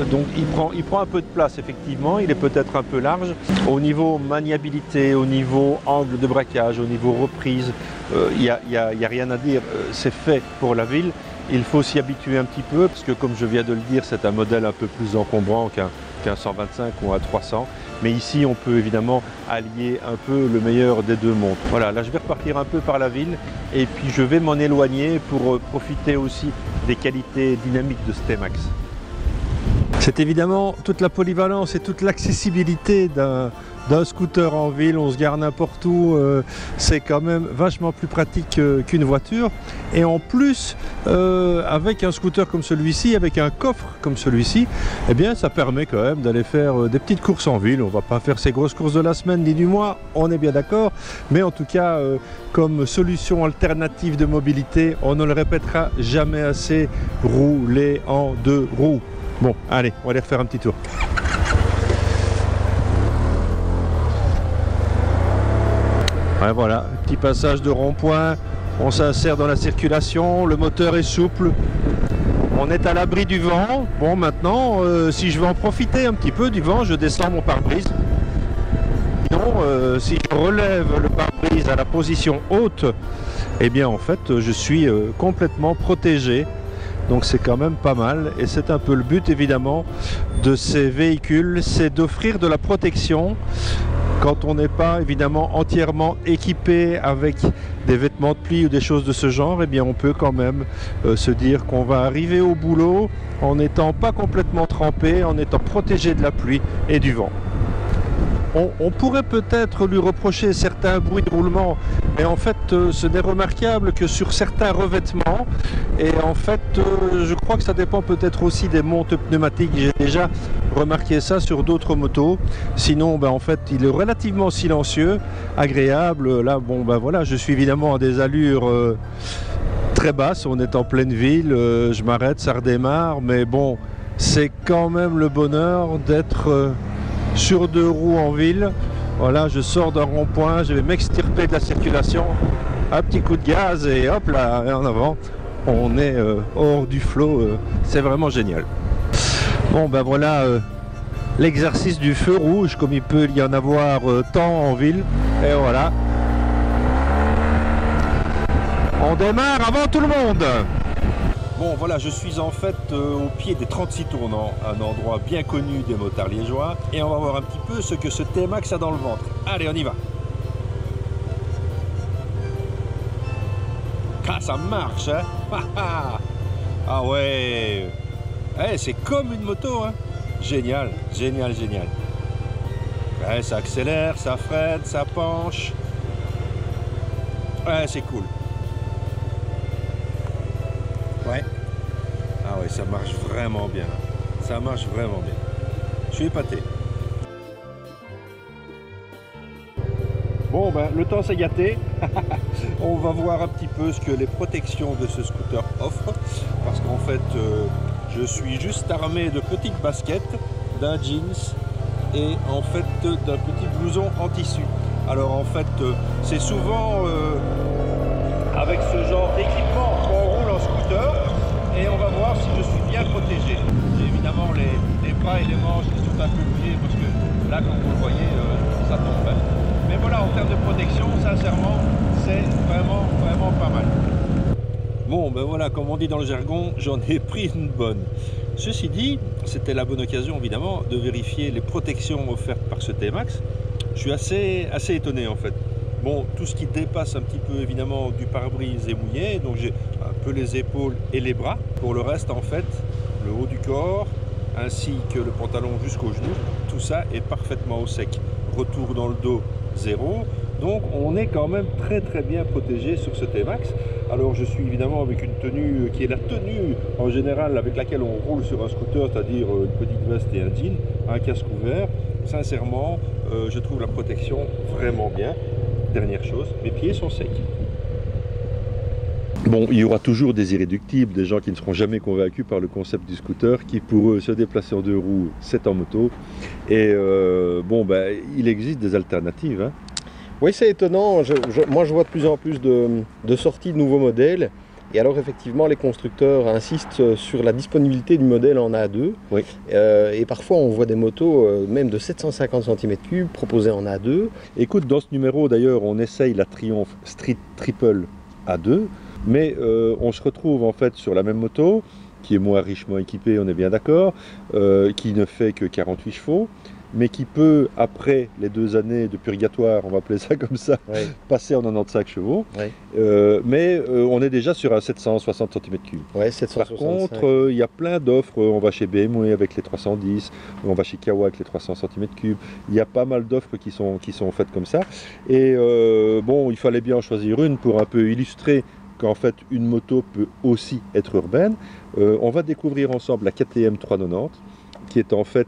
donc il prend un peu de place, effectivement. Il est peut-être un peu large. Au niveau maniabilité, au niveau angle de braquage, au niveau reprise, il n'y a rien à dire. C'est fait pour la ville. Il faut s'y habituer un petit peu, parce que comme je viens de le dire, c'est un modèle un peu plus encombrant qu'un 125 ou un 300. Mais ici, on peut évidemment allier un peu le meilleur des deux mondes. Voilà, là je vais repartir un peu par la ville et puis je vais m'en éloigner pour profiter aussi des qualités dynamiques de ce T-Max. C'est évidemment toute la polyvalence et toute l'accessibilité d'un scooter en ville, on se gare n'importe où, c'est quand même vachement plus pratique qu'une voiture. Et en plus, avec un scooter comme celui-ci, avec un coffre comme celui-ci, eh bien ça permet quand même d'aller faire des petites courses en ville. On va pas faire ces grosses courses de la semaine ni du mois, on est bien d'accord, mais en tout cas, comme solution alternative de mobilité, on ne le répétera jamais assez, rouler en 2 roues. Bon, allez, on va aller refaire un petit tour. Ouais, voilà, petit passage de rond-point, on s'insère dans la circulation, le moteur est souple, on est à l'abri du vent. Bon, maintenant, si je veux en profiter un petit peu du vent, je descends mon pare-brise. Sinon, si je relève le pare-brise à la position haute, eh bien en fait, je suis complètement protégé. Donc c'est quand même pas mal et c'est un peu le but évidemment de ces véhicules, c'est d'offrir de la protection quand on n'est pas évidemment entièrement équipé avec des vêtements de pluie ou des choses de ce genre. Eh bien on peut quand même se dire qu'on va arriver au boulot en n'étant pas complètement trempé, en étant protégé de la pluie et du vent. On pourrait peut-être lui reprocher certains bruits de roulement, mais en fait ce n'est remarquable que sur certains revêtements. Et en fait je crois que ça dépend peut-être aussi des montes pneumatiques. J'ai déjà remarqué ça sur d'autres motos. Sinon en fait il est relativement silencieux, agréable. Là bon voilà, je suis évidemment à des allures très basses, on est en pleine ville, je m'arrête, ça redémarre, mais bon c'est quand même le bonheur d'être sur 2 roues en ville. Voilà, je sors d'un rond-point, je vais m'extirper de la circulation, un petit coup de gaz et hop là, en avant, on est hors du flot, c'est vraiment génial. Bon voilà l'exercice du feu rouge, comme il peut y en avoir tant en ville, et voilà. On démarre avant tout le monde. Bon voilà, je suis en fait au pied des 36 tournants, un endroit bien connu des motards liégeois, et on va voir un petit peu ce que ce T-Max a dans le ventre. Allez, on y va. Ah, ça marche, hein. Ah ouais. Eh, c'est comme une moto, hein. Génial, génial, génial. Ouais, ça accélère, ça freine, ça penche. Ouais, c'est cool. Ouais. Ah ouais, ça marche vraiment bien. Ça marche vraiment bien. Je suis épaté. Bon, ben, le temps s'est gâté. On va voir un petit peu ce que les protections de ce scooter offrent. Parce qu'en fait, je suis juste armé de petites baskets, d'un jeans et en fait d'un petit blouson en tissu. Alors en fait, c'est souvent avec ce genre d'équipement qu'on roule en scooter et on va voir si je suis bien protégé. J'ai évidemment les bras et les manches qui sont un peu mouillés parce que là, comme vous le voyez, ça tombe. Mais voilà, en termes de protection, sincèrement, c'est vraiment pas mal. Bon, ben voilà, comme on dit dans le jargon, j'en ai pris une bonne. Ceci dit, c'était la bonne occasion évidemment de vérifier les protections offertes par ce T-Max. Je suis assez étonné en fait. Bon, tout ce qui dépasse un petit peu évidemment du pare-brise est mouillé, donc j'ai un peu les épaules et les bras. Pour le reste en fait, le haut du corps ainsi que le pantalon jusqu'aux genoux, tout ça est parfaitement au sec. Retour dans le dos, 0. Donc on est quand même très bien protégé sur ce T-Max. Alors je suis évidemment avec une tenue qui est la tenue en général avec laquelle on roule sur un scooter, c'est-à-dire une petite veste et un jean, un casque ouvert. Sincèrement, je trouve la protection vraiment bien. Dernière chose, mes pieds sont secs. Bon, il y aura toujours des irréductibles, des gens qui ne seront jamais convaincus par le concept du scooter, qui pour eux se déplacer en 2 roues, c'est en moto. Et bon, ben, il existe des alternatives, hein. Oui, c'est étonnant. Moi, je vois de plus en plus de sorties de nouveaux modèles. Et alors, effectivement, les constructeurs insistent sur la disponibilité du modèle en A2. Oui. Et parfois, on voit des motos même de 750 cm3 proposées en A2. Écoute, dans ce numéro, d'ailleurs, on essaye la Triumph Street Triple A2. Mais on se retrouve en fait sur la même moto, qui est moins richement équipée, on est bien d'accord, qui ne fait que 48 chevaux. Mais qui peut, après les 2 années de purgatoire, on va appeler ça comme ça, Oui. passer en 95 chevaux. Oui. Mais on est déjà sur un 760 cm3. Ouais, Par contre, il y a plein d'offres. On va chez BMW avec les 310, on va chez Kawa avec les 300 cm3. Il y a pas mal d'offres qui sont faites comme ça. Et bon, il fallait bien en choisir une pour un peu illustrer qu'en fait une moto peut aussi être urbaine. On va découvrir ensemble la KTM 390, qui est en fait...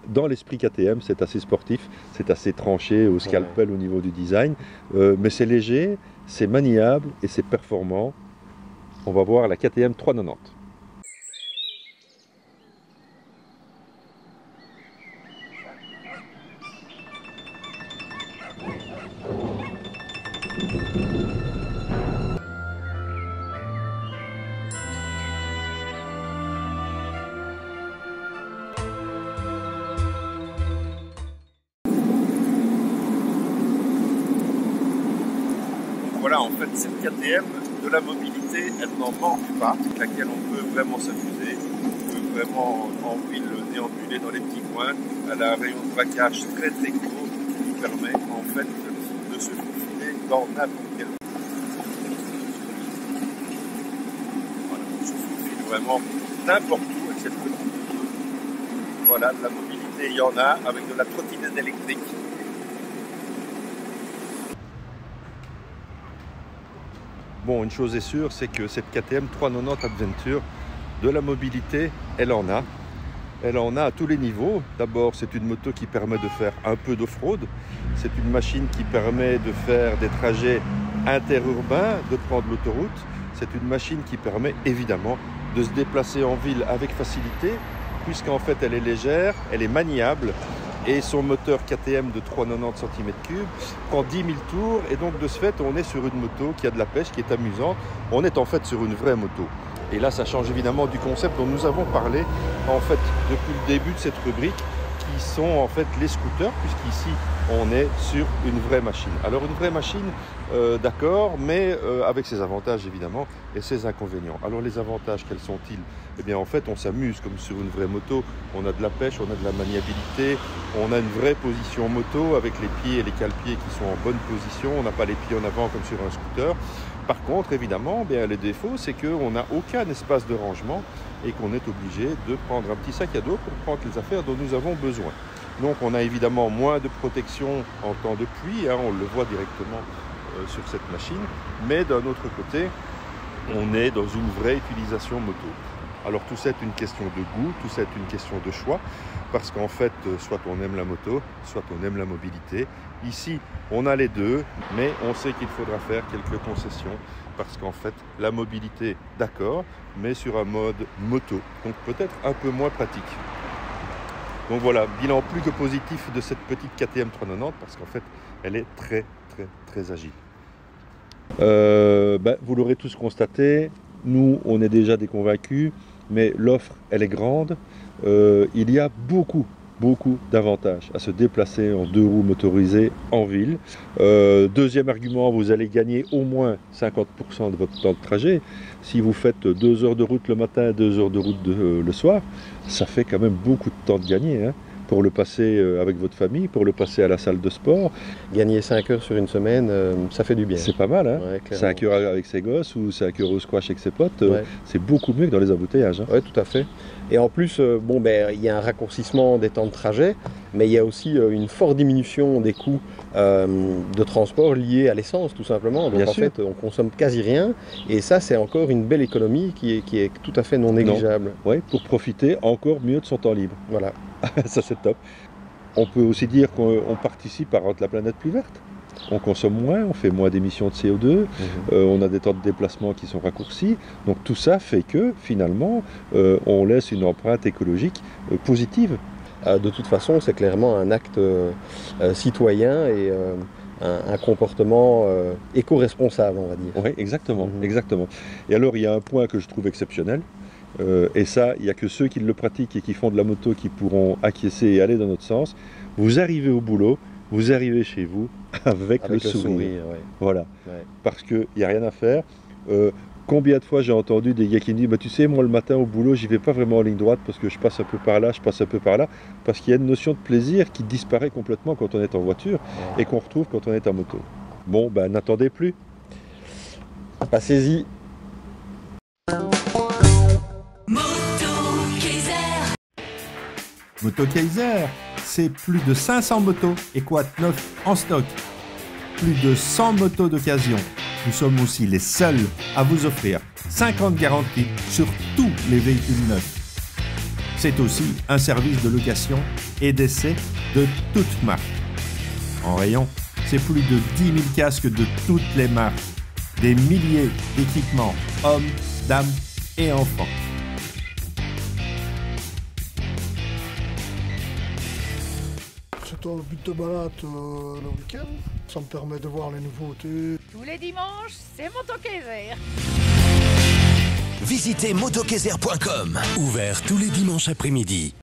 dans l'esprit KTM, c'est assez sportif, c'est assez tranché au scalpel au niveau du design, mais c'est léger, c'est maniable et c'est performant. On va voir la KTM 390. Voilà, en fait, cette KTM de la mobilité, elle n'en manque pas, avec laquelle on peut vraiment s'amuser, on peut vraiment en ville déambuler dans les petits coins. Elle a un rayon de braquage très court qui nous permet en fait de se faufiler dans n'importe quel. Voilà, on se faufile vraiment n'importe où avec cette petite moto. Voilà, de la mobilité, il y en a avec de la trottinette électrique. Bon, une chose est sûre, c'est que cette KTM 390 Adventure, de la mobilité, elle en a. Elle en a à tous les niveaux. D'abord, c'est une moto qui permet de faire un peu d'off-road. C'est une machine qui permet de faire des trajets interurbains, de prendre l'autoroute. C'est une machine qui permet évidemment de se déplacer en ville avec facilité, puisqu'en fait elle est légère, elle est maniable. Et son moteur KTM de 390 cm3 prend 10 000 tours. Et donc de ce fait, on est sur une moto qui a de la pêche, qui est amusante. On est en fait sur une vraie moto. Et là, ça change évidemment du concept dont nous avons parlé en fait depuis le début de cette rubrique, qui sont en fait les scooters, puisqu'ici on est sur une vraie machine. Alors une vraie machine, d'accord, mais avec ses avantages évidemment et ses inconvénients. Alors les avantages, quels sont-ils? Eh bien en fait on s'amuse comme sur une vraie moto, on a de la pêche, on a de la maniabilité, on a une vraie position moto avec les pieds et les cale-pieds qui sont en bonne position, on n'a pas les pieds en avant comme sur un scooter. Par contre évidemment, bien, le défaut c'est qu'on n'a aucun espace de rangement et qu'on est obligé de prendre un petit sac à dos pour prendre les affaires dont nous avons besoin. Donc on a évidemment moins de protection en temps de pluie, hein, on le voit directement sur cette machine, mais d'un autre côté, on est dans une vraie utilisation moto. Alors tout ça est une question de goût, tout ça est une question de choix, parce qu'en fait, soit on aime la moto, soit on aime la mobilité. Ici, on a les deux, mais on sait qu'il faudra faire quelques concessions, parce qu'en fait, la mobilité, d'accord, mais sur un mode moto, donc peut-être un peu moins pratique. Donc voilà, bilan plus que positif de cette petite KTM 390 parce qu'en fait, elle est très, très, très agile. Vous l'aurez tous constaté, nous, on est déjà des convaincus, mais l'offre, elle est grande. Il y a beaucoup d'avantages à se déplacer en 2 roues motorisées en ville. Deuxième argument, vous allez gagner au moins 50% de votre temps de trajet. Si vous faites 2 heures de route le matin, 2 heures de route le soir, ça fait quand même beaucoup de temps de gagner, hein, pour le passer avec votre famille, pour le passer à la salle de sport. Gagner 5 heures sur une semaine, ça fait du bien. C'est pas mal, hein, ouais, 5 heures avec ses gosses ou 5 heures au squash avec ses potes, ouais. C'est beaucoup mieux que dans les embouteillages. Hein. Oui, tout à fait. Et en plus, il y a un raccourcissement des temps de trajet, mais il y a aussi une forte diminution des coûts de transport liés à l'essence, tout simplement. Donc fait, on consomme quasi rien, et ça, c'est encore une belle économie qui est tout à fait non négligeable. Oui, pour profiter encore mieux de son temps libre. Voilà. Ça, c'est top. On peut aussi dire qu'on participe à rendre la planète plus verte. On consomme moins, on fait moins d'émissions de CO2, on a des temps de déplacement qui sont raccourcis. Donc tout ça fait que finalement, on laisse une empreinte écologique positive. De toute façon, c'est clairement un acte citoyen et un comportement éco-responsable, on va dire. Oui, exactement, exactement. Et alors, il y a un point que je trouve exceptionnel. Et ça, il n'y a que ceux qui le pratiquent et qui font de la moto qui pourront acquiescer et aller dans notre sens. Vous arrivez au boulot, vous arrivez chez vous avec le sourire. Ouais. Voilà. Ouais. Parce qu'il n'y a rien à faire. Combien de fois j'ai entendu des gars qui me disent tu sais, moi le matin au boulot, j'y vais pas vraiment en ligne droite parce que je passe un peu par là, je passe un peu par là. Parce qu'il y a une notion de plaisir qui disparaît complètement quand on est en voiture et qu'on retrouve quand on est en moto. Bon, ben n'attendez plus. Passez-y. Moto Kaiser, c'est plus de 500 motos et quad neufs en stock. Plus de 100 motos d'occasion. Nous sommes aussi les seuls à vous offrir 50 garanties sur tous les véhicules neufs. C'est aussi un service de location et d'essai de toutes marques. En rayon, c'est plus de 10 000 casques de toutes les marques. Des milliers d'équipements hommes, dames et enfants. C'est un but de balade le week-end. Ça me permet de voir les nouveautés. Tous les dimanches, c'est Moto Kaiser. Visitez motokaiser.com. Ouvert tous les dimanches après-midi.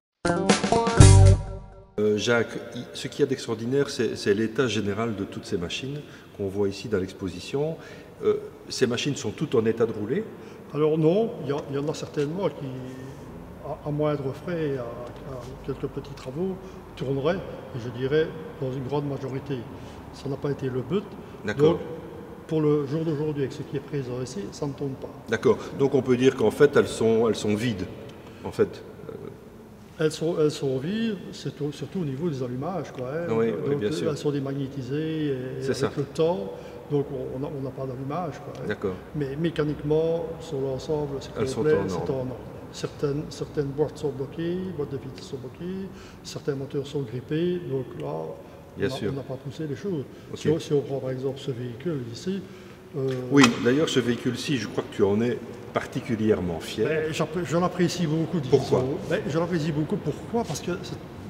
Jacques, ce qu'il y a d'extraordinaire, c'est l'état général de toutes ces machines qu'on voit ici dans l'exposition. Ces machines sont toutes en état de rouler? Alors non, il y en a certainement qui, à moindre frais, à quelques petits travaux, tourneraient, et je dirais, dans une grande majorité. Ça n'a pas été le but. Donc, pour le jour d'aujourd'hui, avec ce qui est présent ici, ça ne tourne pas. D'accord. Donc on peut dire qu'en fait, elles sont vides, en fait. Elles sont vides, surtout au niveau des allumages, quoi. Hein. Oui, donc, bien sûr. Elles sont démagnétisées et avec le temps, donc on n'a pas d'allumage, quoi. Hein. D'accord. Mais mécaniquement, sur l'ensemble, c'est complet, c'est en ordre. Certaines boîtes sont bloquées, boîtes de vitesse sont bloquées, certains moteurs sont grippés, donc là, on n'a pas poussé les choses. Okay. Si on prend par exemple ce véhicule ici... Oui, d'ailleurs ce véhicule-ci, je crois que tu en es particulièrement fier. Je l'apprécie beaucoup. Pourquoi? Je l'apprécie beaucoup, pourquoi? Parce que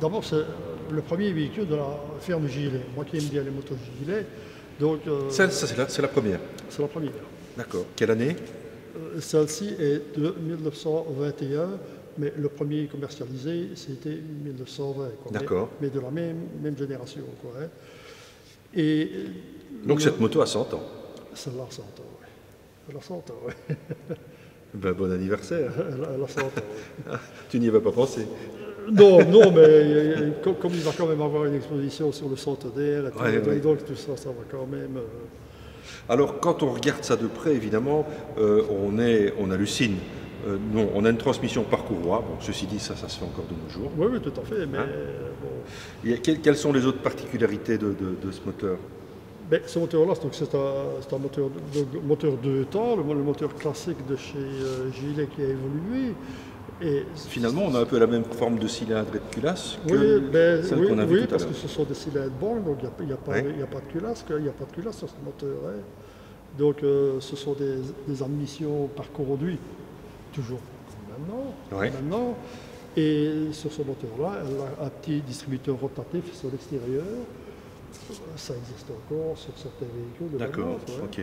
d'abord c'est le premier véhicule de la ferme Gilet. Moi qui aime bien les motos Gilet. Donc, ça c'est la première? C'est la première. D'accord. Quelle année? Celle-ci est de 1921, Mais le premier commercialisé, c'était 1920. D'accord. Mais de la même génération. Quoi, hein. Et donc cette moto a 100 ans. Celle-là a 100 ans, oui. Elle a 100 ans, oui. Ben, bon anniversaire. Elle a 100 ans, oui. Tu n'y avais pas pensé? Non, mais comme il va quand même avoir une exposition sur le centenaire, donc tout ça, ça va quand même... Alors, quand on regarde ça de près, évidemment, on hallucine. Non, on a une transmission par courroie. Bon, ceci dit, ça se fait encore de nos jours. Oui, oui, tout à fait. Mais bon. Quelles sont les autres particularités de ce moteur? Ben, ce moteur-là, c'est un moteur 2 temps, le moteur classique de chez Gillet qui a évolué. Et finalement, on a un peu la même forme de cylindre et de culasse que celle qu'on a vue tout à l'heure. Oui, parce que ce sont des cylindres Borg, donc il n'y a pas de culasse, sur ce moteur. Hein. Donc ce sont des admissions par conduit, toujours maintenant. Et sur ce moteur-là, elle a un petit distributeur rotatif sur l'extérieur. Ça existe encore sur certains véhicules. D'accord, ok.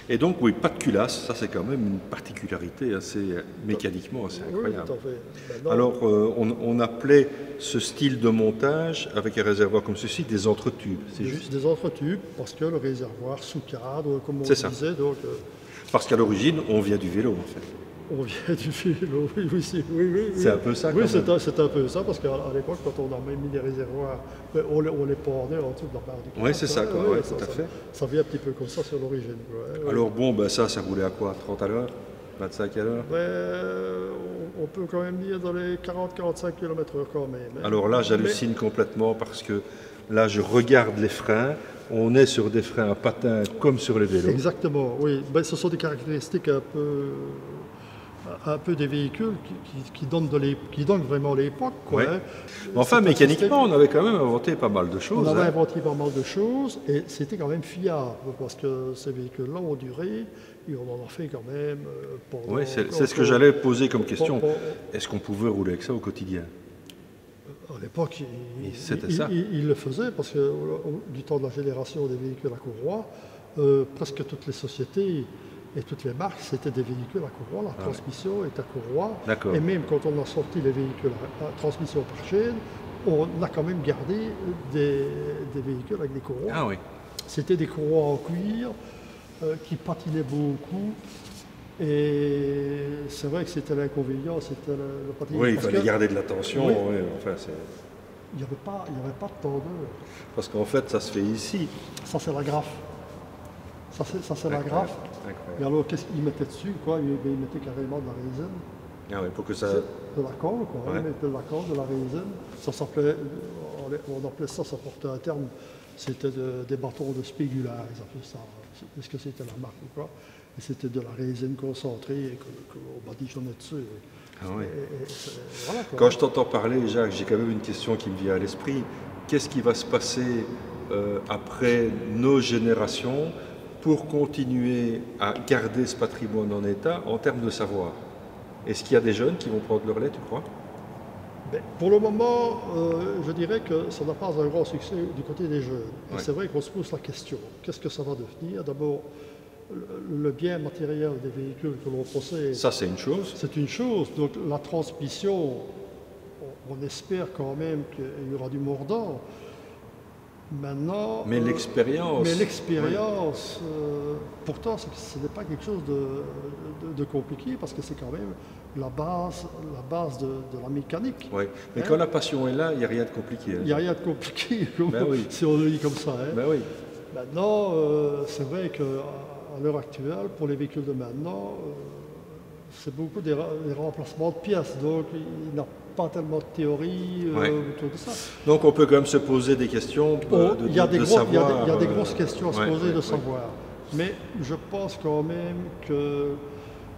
Et donc, oui, pas de culasse, ça c'est quand même une particularité assez mécaniquement assez incroyable. Oui, tout à fait. Alors, on appelait ce style de montage avec un réservoir comme ceci des entretubes, c'est juste? Des entretubes, parce que le réservoir sous cadre, comme on disait. Donc, parce qu'à l'origine, on vient du vélo en fait. On vient du vélo, oui. C'est un peu ça. Oui, c'est un peu ça, parce qu'à l'époque, quand on a même mis les réservoirs, on les portait en dessous de la barre du cadre. Oui, c'est ça, tout à fait. Ça vient un petit peu comme ça sur l'origine. Alors bon, ben ça roulait à quoi? 30 à l'heure? 25 à l'heure? On peut quand même dire dans les 40-45 km/h quand même. Hein. Alors là, j'hallucine complètement parce que là, je regarde les freins. On est sur des freins à patins comme sur les vélos. Exactement, oui. Ce sont des caractéristiques un peu des véhicules qui donnent vraiment l'époque. Ouais. Enfin, mécaniquement, on avait quand même inventé pas mal de choses. On avait inventé pas mal de choses et c'était quand même fiable parce que ces véhicules-là ont duré et on en a fait quand même pendant... Oui, c'est ce que j'allais poser comme question. Est-ce qu'on pouvait rouler avec ça au quotidien? À l'époque, il le faisait parce que du temps de la génération des véhicules à courroie, presque toutes les sociétés et toutes les marques, c'était des véhicules à courroie. La transmission est à courroie. Et même quand on a sorti les véhicules à transmission par chaîne, on a quand même gardé des véhicules avec des courroies. Ah oui. C'était des courroies en cuir qui patinaient beaucoup. Et c'est vrai que c'était l'inconvénient, c'était le patinage. Oui, il fallait garder de la tension. Oui. Oui, enfin, il n'y avait pas de tendeur. Parce qu'en fait, ça se fait ici. Ça, c'est la graffe. Ça, c'est la graffe. Et alors, qu'est-ce qu'ils mettaient dessus, quoi? Ils mettaient carrément de la résine. Ah oui, pour que ça... De la colle, quoi. Ils mettaient de la colle, de la résine. Ça s'appelait... On appelait ça portait un terme, c'était des bâtons de spégula, ils appelaient ça. Est-ce que c'était la marque ou quoi? Et c'était de la résine concentrée qu'on badigeonnait dessus. Ah oui. Voilà, quand je t'entends parler, Jacques, j'ai quand même une question qui me vient à l'esprit. Qu'est-ce qui va se passer après nos générations pour continuer à garder ce patrimoine en état en termes de savoir? Est-ce qu'il y a des jeunes qui vont prendre le relais, tu crois? Pour le moment, je dirais que ça n'a pas un grand succès du côté des jeunes. Ouais. C'est vrai qu'on se pose la question, qu'est-ce que ça va devenir? D'abord, le bien matériel des véhicules que l'on possède. Ça, c'est une chose. C'est une chose. Donc la transmission, on espère quand même qu'il y aura du mordant. Maintenant... Mais l'expérience... pourtant, ce n'est pas quelque chose de compliqué parce que c'est quand même la base de la mécanique. Oui, mais quand la passion est là, il n'y a rien de compliqué. Il n'y a rien de compliqué, si on le dit comme ça. Hein. Oui. Maintenant, c'est vrai qu'à l'heure actuelle, pour les véhicules de maintenant, c'est beaucoup des remplacements de pièces. Donc, il n'a pas tellement de théorie autour de ça. Donc, on peut quand même se poser des questions Il y a des grosses questions à se poser de savoir. Mais je pense quand même que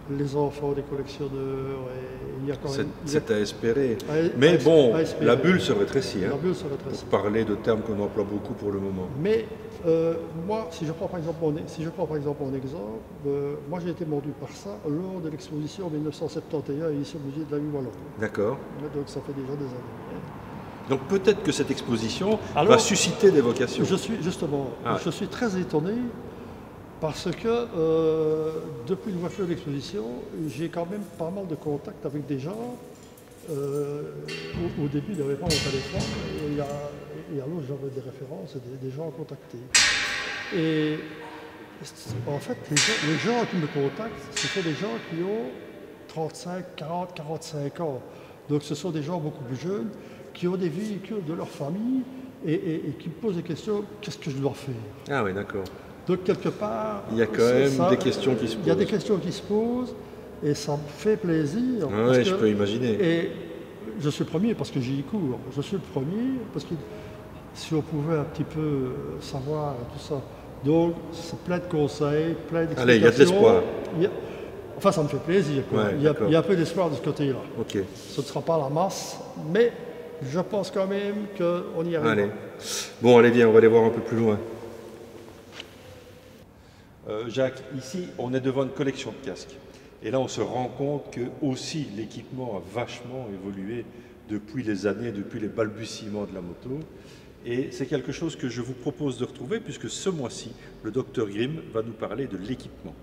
les enfants des collectionneurs, il y a quand même... C'est à espérer. Mais bon, la bulle se rétrécit. La bulle se rétrécit. Pour parler de termes qu'on emploie beaucoup pour le moment. Mais moi, si je prends par exemple mon exemple, moi j'ai été mordu par ça lors de l'exposition en 1971 ici au musée de la Vie-Wallonne. D'accord. Donc ça fait déjà des années. Donc peut-être que cette exposition va susciter des vocations. Je suis très étonné parce que depuis l'ouverture de l'exposition, j'ai quand même pas mal de contacts avec des gens Au début, il n'y avait pas mon téléphone, et alors j'avais des références et des gens à contacter. Et en fait, les gens qui me contactent, ce sont des gens qui ont 35, 40, 45 ans. Donc ce sont des gens beaucoup plus jeunes qui ont des véhicules de leur famille et qui me posent des questions, qu'est-ce que je dois faire? Ah oui, d'accord. Donc quelque part... Il y a quand même des questions qui se posent. Il y a des questions qui se posent et ça me fait plaisir. Oui, je peux imaginer. Et je suis le premier parce que j'y cours. Je suis le premier parce que si on pouvait un petit peu savoir tout ça. Donc, c'est plein de conseils, plein d'explications. Allez, il y a de l'espoir. Enfin, ça me fait plaisir. Quoi. Ouais, il y a un peu d'espoir de ce côté-là. Ok. Ce ne sera pas la masse, mais je pense quand même qu'on y arrivera. Allez. Bon, allez, viens, on va aller voir un peu plus loin. Jacques, ici, on est devant une collection de casques. Et là, on se rend compte que aussi l'équipement a vachement évolué depuis les années, depuis les balbutiements de la moto. Et c'est quelque chose que je vous propose de retrouver puisque ce mois-ci, le Dr Grimm va nous parler de l'équipement.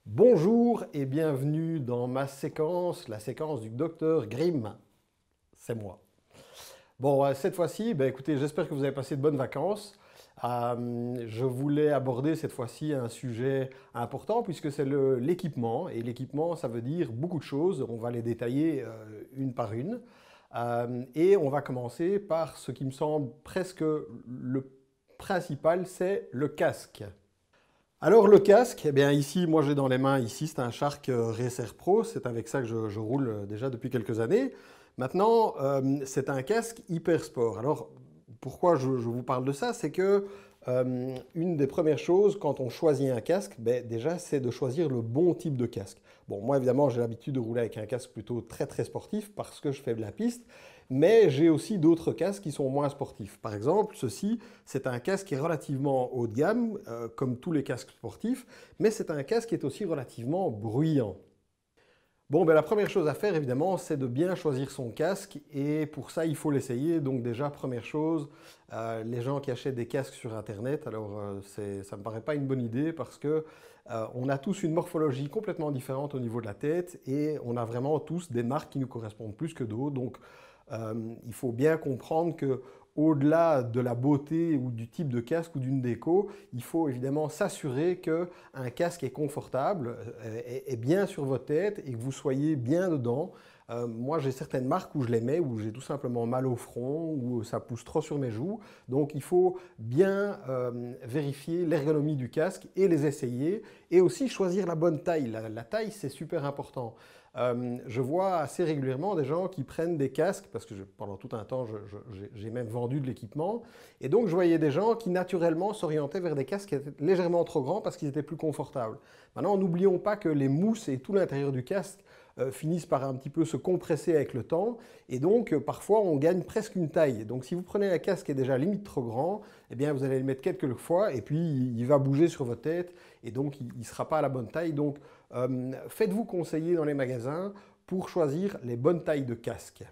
Bonjour et bienvenue dans ma séquence, la séquence du Dr Grimm. C'est moi. Bon, cette fois-ci, écoutez, j'espère que vous avez passé de bonnes vacances. Je voulais aborder cette fois-ci un sujet important puisque c'est l'équipement. Et l'équipement, ça veut dire beaucoup de choses. On va les détailler une par une. Et on va commencer par ce qui me semble presque le principal, c'est le casque. Alors le casque, eh bien ici, moi j'ai dans les mains, ici c'est un Shark Racer Pro. C'est avec ça que je roule déjà depuis quelques années. Maintenant, c'est un casque hyper sport. Alors, pourquoi je vous parle de ça? C'est que une des premières choses quand on choisit un casque, déjà, c'est de choisir le bon type de casque. Bon, moi, évidemment, j'ai l'habitude de rouler avec un casque plutôt très, très sportif parce que je fais de la piste. Mais j'ai aussi d'autres casques qui sont moins sportifs. Par exemple, ceci, c'est un casque qui est relativement haut de gamme, comme tous les casques sportifs, mais c'est un casque qui est aussi relativement bruyant. Bon, la première chose à faire, évidemment, c'est de bien choisir son casque et pour ça, il faut l'essayer. Donc déjà, première chose, les gens qui achètent des casques sur Internet, alors ça ne me paraît pas une bonne idée parce que on a tous une morphologie complètement différente au niveau de la tête et on a vraiment tous des marques qui nous correspondent plus que d'autres. Donc, il faut bien comprendre que au-delà de la beauté ou du type de casque ou d'une déco, il faut évidemment s'assurer qu'un casque est confortable, est bien sur votre tête et que vous soyez bien dedans. Moi, j'ai certaines marques où je les mets, où j'ai tout simplement mal au front, où ça pousse trop sur mes joues. Donc, il faut bien vérifier l'ergonomie du casque et les essayer. Et aussi choisir la bonne taille. La taille, c'est super important. Je vois assez régulièrement des gens qui prennent des casques, parce que pendant tout un temps, j'ai même vendu de l'équipement. Et donc, je voyais des gens qui naturellement s'orientaient vers des casques qui étaient légèrement trop grands parce qu'ils étaient plus confortables. Maintenant, n'oublions pas que les mousses et tout l'intérieur du casque finissent par un petit peu se compresser avec le temps et donc parfois on gagne presque une taille. Donc si vous prenez un casque qui est déjà limite trop grand, eh bien vous allez le mettre quelques fois et puis il va bouger sur votre tête et donc il ne sera pas à la bonne taille. Donc faites-vous conseiller dans les magasins pour choisir les bonnes tailles de casque.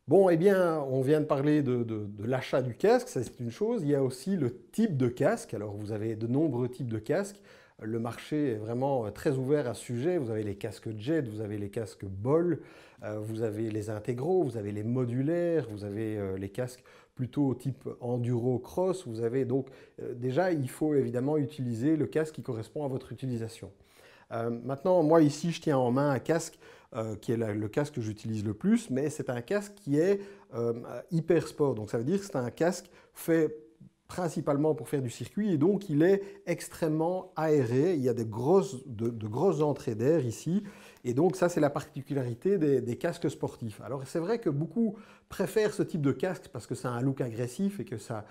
Bon, eh bien, on vient de parler de l'achat du casque, ça c'est une chose. Il y a aussi le type de casque. Alors vous avez de nombreux types de casques. Le marché est vraiment très ouvert à ce sujet. Vous avez les casques jet, vous avez les casques bol, vous avez les intégraux, vous avez les modulaires, vous avez les casques plutôt type enduro cross. Vous avez donc déjà, il faut évidemment utiliser le casque qui correspond à votre utilisation. Maintenant, moi ici, je tiens en main un casque qui est le casque que j'utilise le plus, mais c'est un casque qui est hyper sport. Donc ça veut dire que c'est un casque fait principalement pour faire du circuit et donc il est extrêmement aéré. Il y a de grosses entrées d'air ici et donc ça c'est la particularité des casques sportifs. Alors c'est vrai que beaucoup préfèrent ce type de casque parce que ça a un look agressif et que ça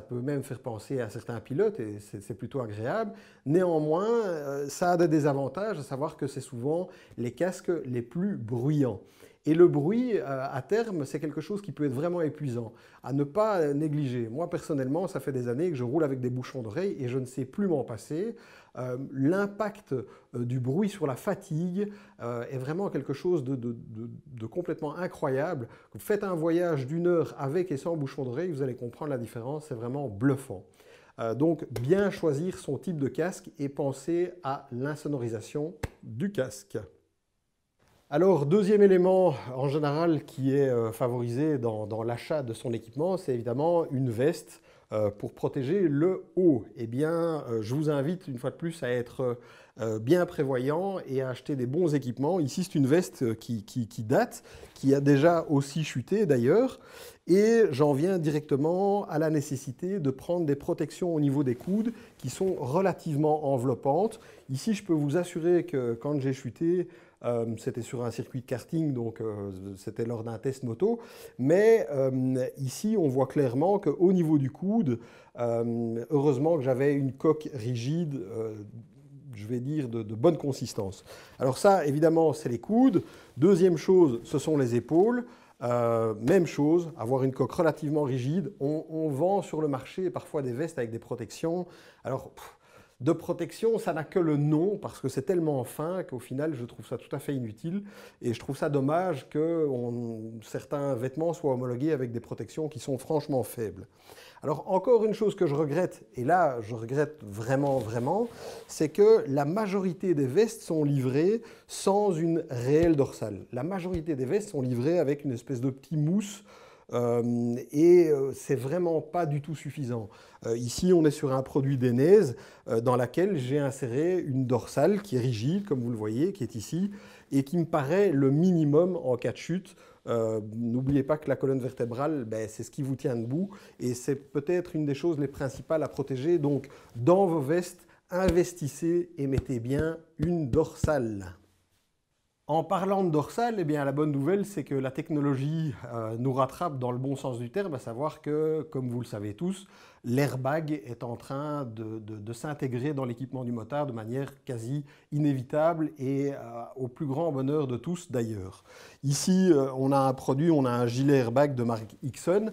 peut même faire penser à certains pilotes et c'est plutôt agréable. Néanmoins, ça a des désavantages, à savoir que c'est souvent les casques les plus bruyants. Et le bruit, à terme, c'est quelque chose qui peut être vraiment épuisant, à ne pas négliger. Moi, personnellement, ça fait des années que je roule avec des bouchons d'oreille et je ne sais plus m'en passer. L'impact du bruit sur la fatigue est vraiment quelque chose de complètement incroyable. Faites un voyage d'1 heure avec et sans bouchon d'oreille, vous allez comprendre la différence, c'est vraiment bluffant. Donc, bien choisir son type de casque et penser à l'insonorisation du casque. Alors, deuxième élément en général qui est favorisé dans l'achat de son équipement, c'est évidemment une veste pour protéger le haut. Eh bien, je vous invite une fois de plus à être bien prévoyant et à acheter des bons équipements. Ici, c'est une veste qui date, qui a déjà aussi chuté d'ailleurs. Et j'en viens directement à la nécessité de prendre des protections au niveau des coudes qui sont relativement enveloppantes. Ici, je peux vous assurer que quand j'ai chuté, c'était sur un circuit de karting, donc c'était lors d'un test moto. Mais ici, on voit clairement qu'au niveau du coude, heureusement que j'avais une coque rigide, je vais dire de bonne consistance. Alors ça, évidemment, c'est les coudes. Deuxième chose, ce sont les épaules. Même chose, avoir une coque relativement rigide. On vend sur le marché parfois des vestes avec des protections. Alors, de protection, ça n'a que le nom parce que c'est tellement fin qu'au final, je trouve ça tout à fait inutile. Et je trouve ça dommage que certains vêtements soient homologués avec des protections qui sont franchement faibles. Alors, encore une chose que je regrette, et là, je regrette vraiment, vraiment, c'est que la majorité des vestes sont livrées sans une réelle dorsale. La majorité des vestes sont livrées avec une espèce de petit mousse et c'est vraiment pas du tout suffisant. Ici, on est sur un produit d'Enez dans laquelle j'ai inséré une dorsale qui est rigide, comme vous le voyez, qui est ici, et qui me paraît le minimum en cas de chute. N'oubliez pas que la colonne vertébrale, c'est ce qui vous tient debout et c'est peut-être une des choses les principales à protéger. Donc, dans vos vestes, investissez et mettez bien une dorsale. En parlant de dorsale, eh bien, la bonne nouvelle, c'est que la technologie nous rattrape dans le bon sens du terme, à savoir que, comme vous le savez tous, l'airbag est en train de s'intégrer dans l'équipement du motard de manière quasi inévitable et au plus grand bonheur de tous d'ailleurs. Ici, on a un produit, on a un gilet airbag de marque Ixon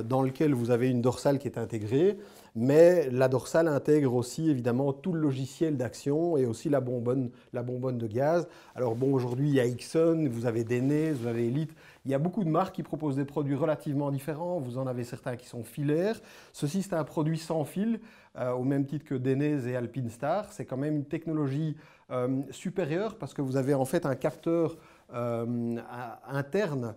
dans lequel vous avez une dorsale qui est intégrée, mais la dorsale intègre aussi évidemment tout le logiciel d'action et aussi la bonbonne de gaz. Alors bon, aujourd'hui il y a Ixon, vous avez Denez, vous avez Elite, il y a beaucoup de marques qui proposent des produits relativement différents, vous en avez certains qui sont filaires. Ceci c'est un produit sans fil, au même titre que Denez et Alpinestar. C'est quand même une technologie supérieure parce que vous avez en fait un capteur interne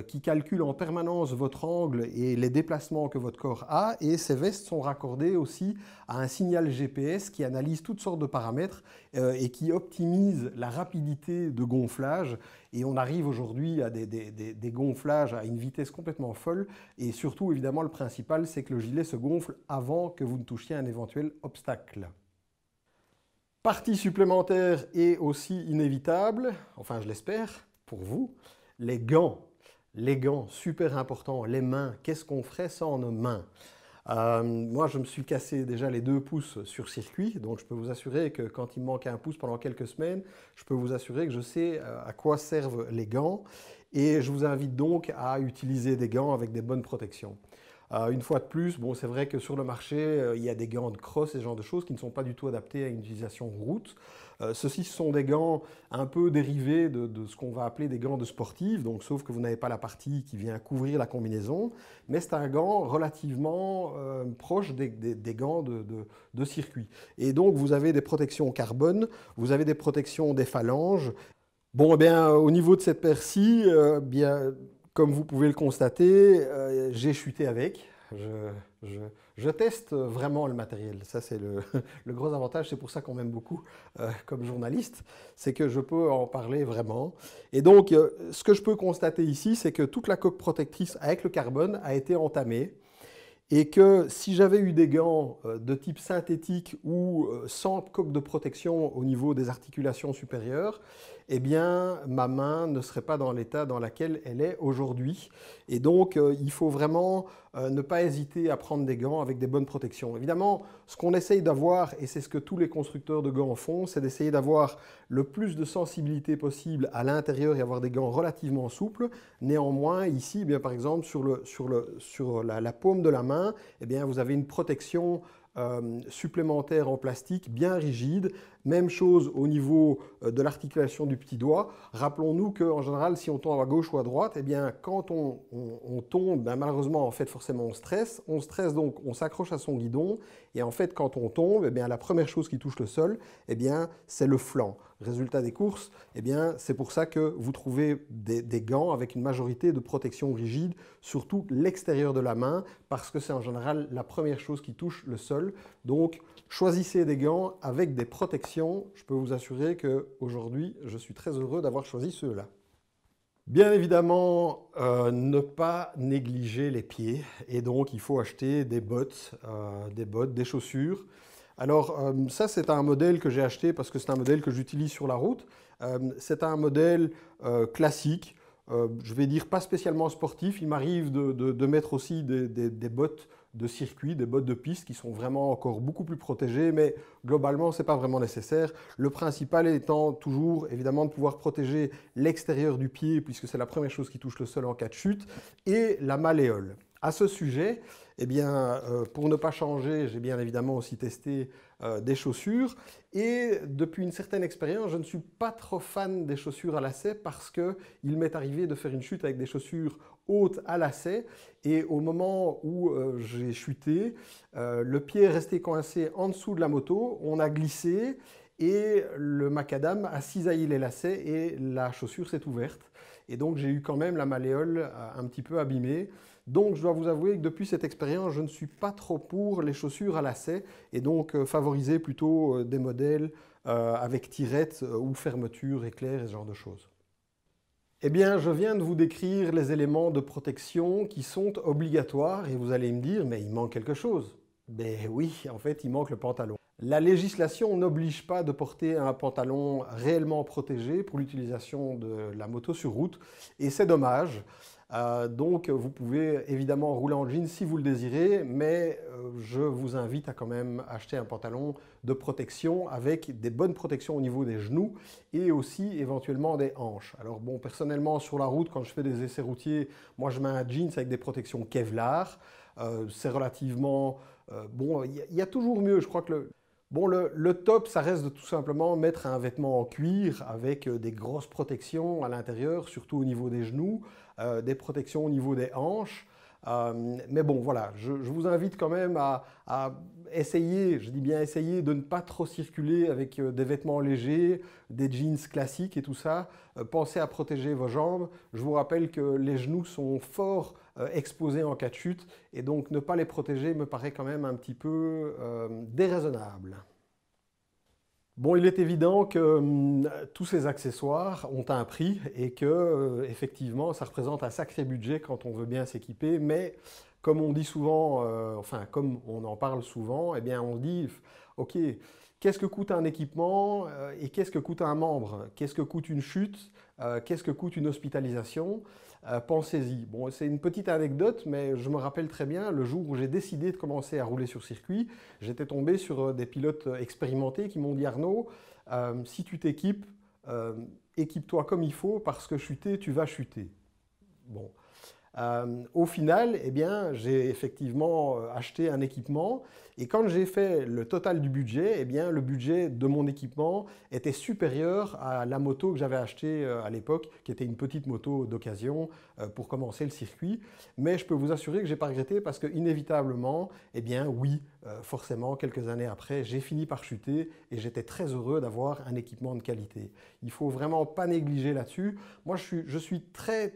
qui calcule en permanence votre angle et les déplacements que votre corps a, et ces vestes sont raccordées aussi à un signal GPS qui analyse toutes sortes de paramètres et qui optimise la rapidité de gonflage, et on arrive aujourd'hui à des gonflages à une vitesse complètement folle, et surtout évidemment le principal c'est que le gilet se gonfle avant que vous ne touchiez un éventuel obstacle. Partie supplémentaire et aussi inévitable, enfin je l'espère pour vous, les gants. Les gants, super important. Les mains, qu'est-ce qu'on ferait sans nos mains? Moi, je me suis cassé déjà les 2 pouces sur circuit, donc je peux vous assurer que quand il me manque un pouce pendant quelques semaines, je peux vous assurer que je sais à quoi servent les gants. Et je vous invite donc à utiliser des gants avec des bonnes protections. Une fois de plus, bon, c'est vrai que sur le marché, il y a des gants de cross et ce genre de choses qui ne sont pas du tout adaptés à une utilisation route. Ceux-ci sont des gants un peu dérivés de ce qu'on va appeler des gants de sportifs, donc sauf que vous n'avez pas la partie qui vient couvrir la combinaison, mais c'est un gant relativement proche des gants de circuit. Et donc vous avez des protections carbone, vous avez des protections des phalanges. Bon, eh bien, au niveau de cette paire-ci, bien, comme vous pouvez le constater, j'ai chuté avec. Je teste vraiment le matériel. Ça, c'est le gros avantage. C'est pour ça qu'on m'aime beaucoup comme journaliste. C'est que je peux en parler vraiment. Et donc, ce que je peux constater ici, c'est que toute la coque protectrice avec le carbone a été entamée. Et que si j'avais eu des gants de type synthétique ou sans coque de protection au niveau des articulations supérieures, eh bien, ma main ne serait pas dans l'état dans lequel elle est aujourd'hui. Et donc, il faut vraiment ne pas hésiter à prendre des gants avec des bonnes protections. Évidemment, ce qu'on essaye d'avoir, et c'est ce que tous les constructeurs de gants font, c'est d'essayer d'avoir le plus de sensibilité possible à l'intérieur et avoir des gants relativement souples. Néanmoins, ici, eh bien, par exemple, sur la paume de la main, eh bien, vous avez une protection supplémentaire en plastique bien rigide. Même chose au niveau de l'articulation du petit doigt. Rappelons-nous qu'en général, si on tombe à gauche ou à droite, eh bien, quand on tombe, ben, malheureusement, en fait, forcément, on stresse. On stresse, donc on s'accroche à son guidon. Et en fait, quand on tombe, eh bien, la première chose qui touche le sol, eh bien, c'est le flanc. Résultat des courses, eh bien, c'est pour ça que vous trouvez des gants avec une majorité de protection rigide, surtout l'extérieur de la main, parce que c'est en général la première chose qui touche le sol. Donc, choisissez des gants avec des protections. Je peux vous assurer qu'aujourd'hui, je suis très heureux d'avoir choisi ceux-là. Bien évidemment, ne pas négliger les pieds. Et donc, il faut acheter des bottes, des chaussures. Alors, ça, c'est un modèle que j'ai acheté parce que c'est un modèle que j'utilise sur la route. C'est un modèle classique, je vais dire pas spécialement sportif. Il m'arrive de mettre aussi des bottes de circuit, des bottes de piste qui sont vraiment encore beaucoup plus protégées, mais globalement, ce n'est pas vraiment nécessaire. Le principal étant toujours, évidemment, de pouvoir protéger l'extérieur du pied, puisque c'est la première chose qui touche le sol en cas de chute, et la malléole. À ce sujet, eh bien, pour ne pas changer, j'ai bien évidemment aussi testé des chaussures. Et depuis une certaine expérience, je ne suis pas trop fan des chaussures à lacets parce qu'il m'est arrivé de faire une chute avec des chaussures hautes à lacets. Et au moment où j'ai chuté, le pied est resté coincé en dessous de la moto, on a glissé et le macadam a cisaillé les lacets et la chaussure s'est ouverte. Et donc j'ai eu quand même la malléole un petit peu abîmée. Donc je dois vous avouer que depuis cette expérience, je ne suis pas trop pour les chaussures à lacets et donc favoriser plutôt des modèles avec tirette ou fermeture, éclair et ce genre de choses. Eh bien, je viens de vous décrire les éléments de protection qui sont obligatoires et vous allez me dire, mais il manque quelque chose. Ben oui, en fait, il manque le pantalon. La législation n'oblige pas de porter un pantalon réellement protégé pour l'utilisation de la moto sur route et c'est dommage. Donc vous pouvez évidemment rouler en jeans si vous le désirez, mais je vous invite à quand même acheter un pantalon de protection avec des bonnes protections au niveau des genoux et aussi éventuellement des hanches. Alors bon, personnellement sur la route, quand je fais des essais routiers, moi je mets un jeans avec des protections Kevlar. C'est relativement... bon, il y a toujours mieux, je crois que le top, ça reste de tout simplement mettre un vêtement en cuir avec des grosses protections à l'intérieur, surtout au niveau des genoux, des protections au niveau des hanches. Mais bon, voilà, je vous invite quand même à essayer, je dis bien essayer, de ne pas trop circuler avec des vêtements légers, des jeans classiques et tout ça. Pensez à protéger vos jambes. Je vous rappelle que les genoux sont fort exposés en cas de chute et donc ne pas les protéger me paraît quand même un petit peu déraisonnable. Bon, il est évident que tous ces accessoires ont un prix et que effectivement, ça représente un sacré budget quand on veut bien s'équiper, mais comme on dit souvent, enfin comme on en parle souvent, eh bien on dit, ok, qu'est-ce que coûte un équipement et qu'est-ce que coûte un membre? Qu'est-ce que coûte une chute? Qu'est-ce que coûte une hospitalisation? Pensez-y. Bon, c'est une petite anecdote, mais je me rappelle très bien, le jour où j'ai décidé de commencer à rouler sur circuit, j'étais tombé sur des pilotes expérimentés qui m'ont dit « Arnaud, si tu t'équipes, équipe-toi comme il faut parce que chuter, tu vas chuter. » Bon. Au final, eh bien, j'ai effectivement acheté un équipement et quand j'ai fait le total du budget, eh bien, le budget de mon équipement était supérieur à la moto que j'avais achetée à l'époque, qui était une petite moto d'occasion pour commencer le circuit. Mais je peux vous assurer que je n'ai pas regretté parce que inévitablement, eh bien, oui, forcément, quelques années après, j'ai fini par chuter et j'étais très heureux d'avoir un équipement de qualité. Il ne faut vraiment pas négliger là-dessus. Moi, je suis très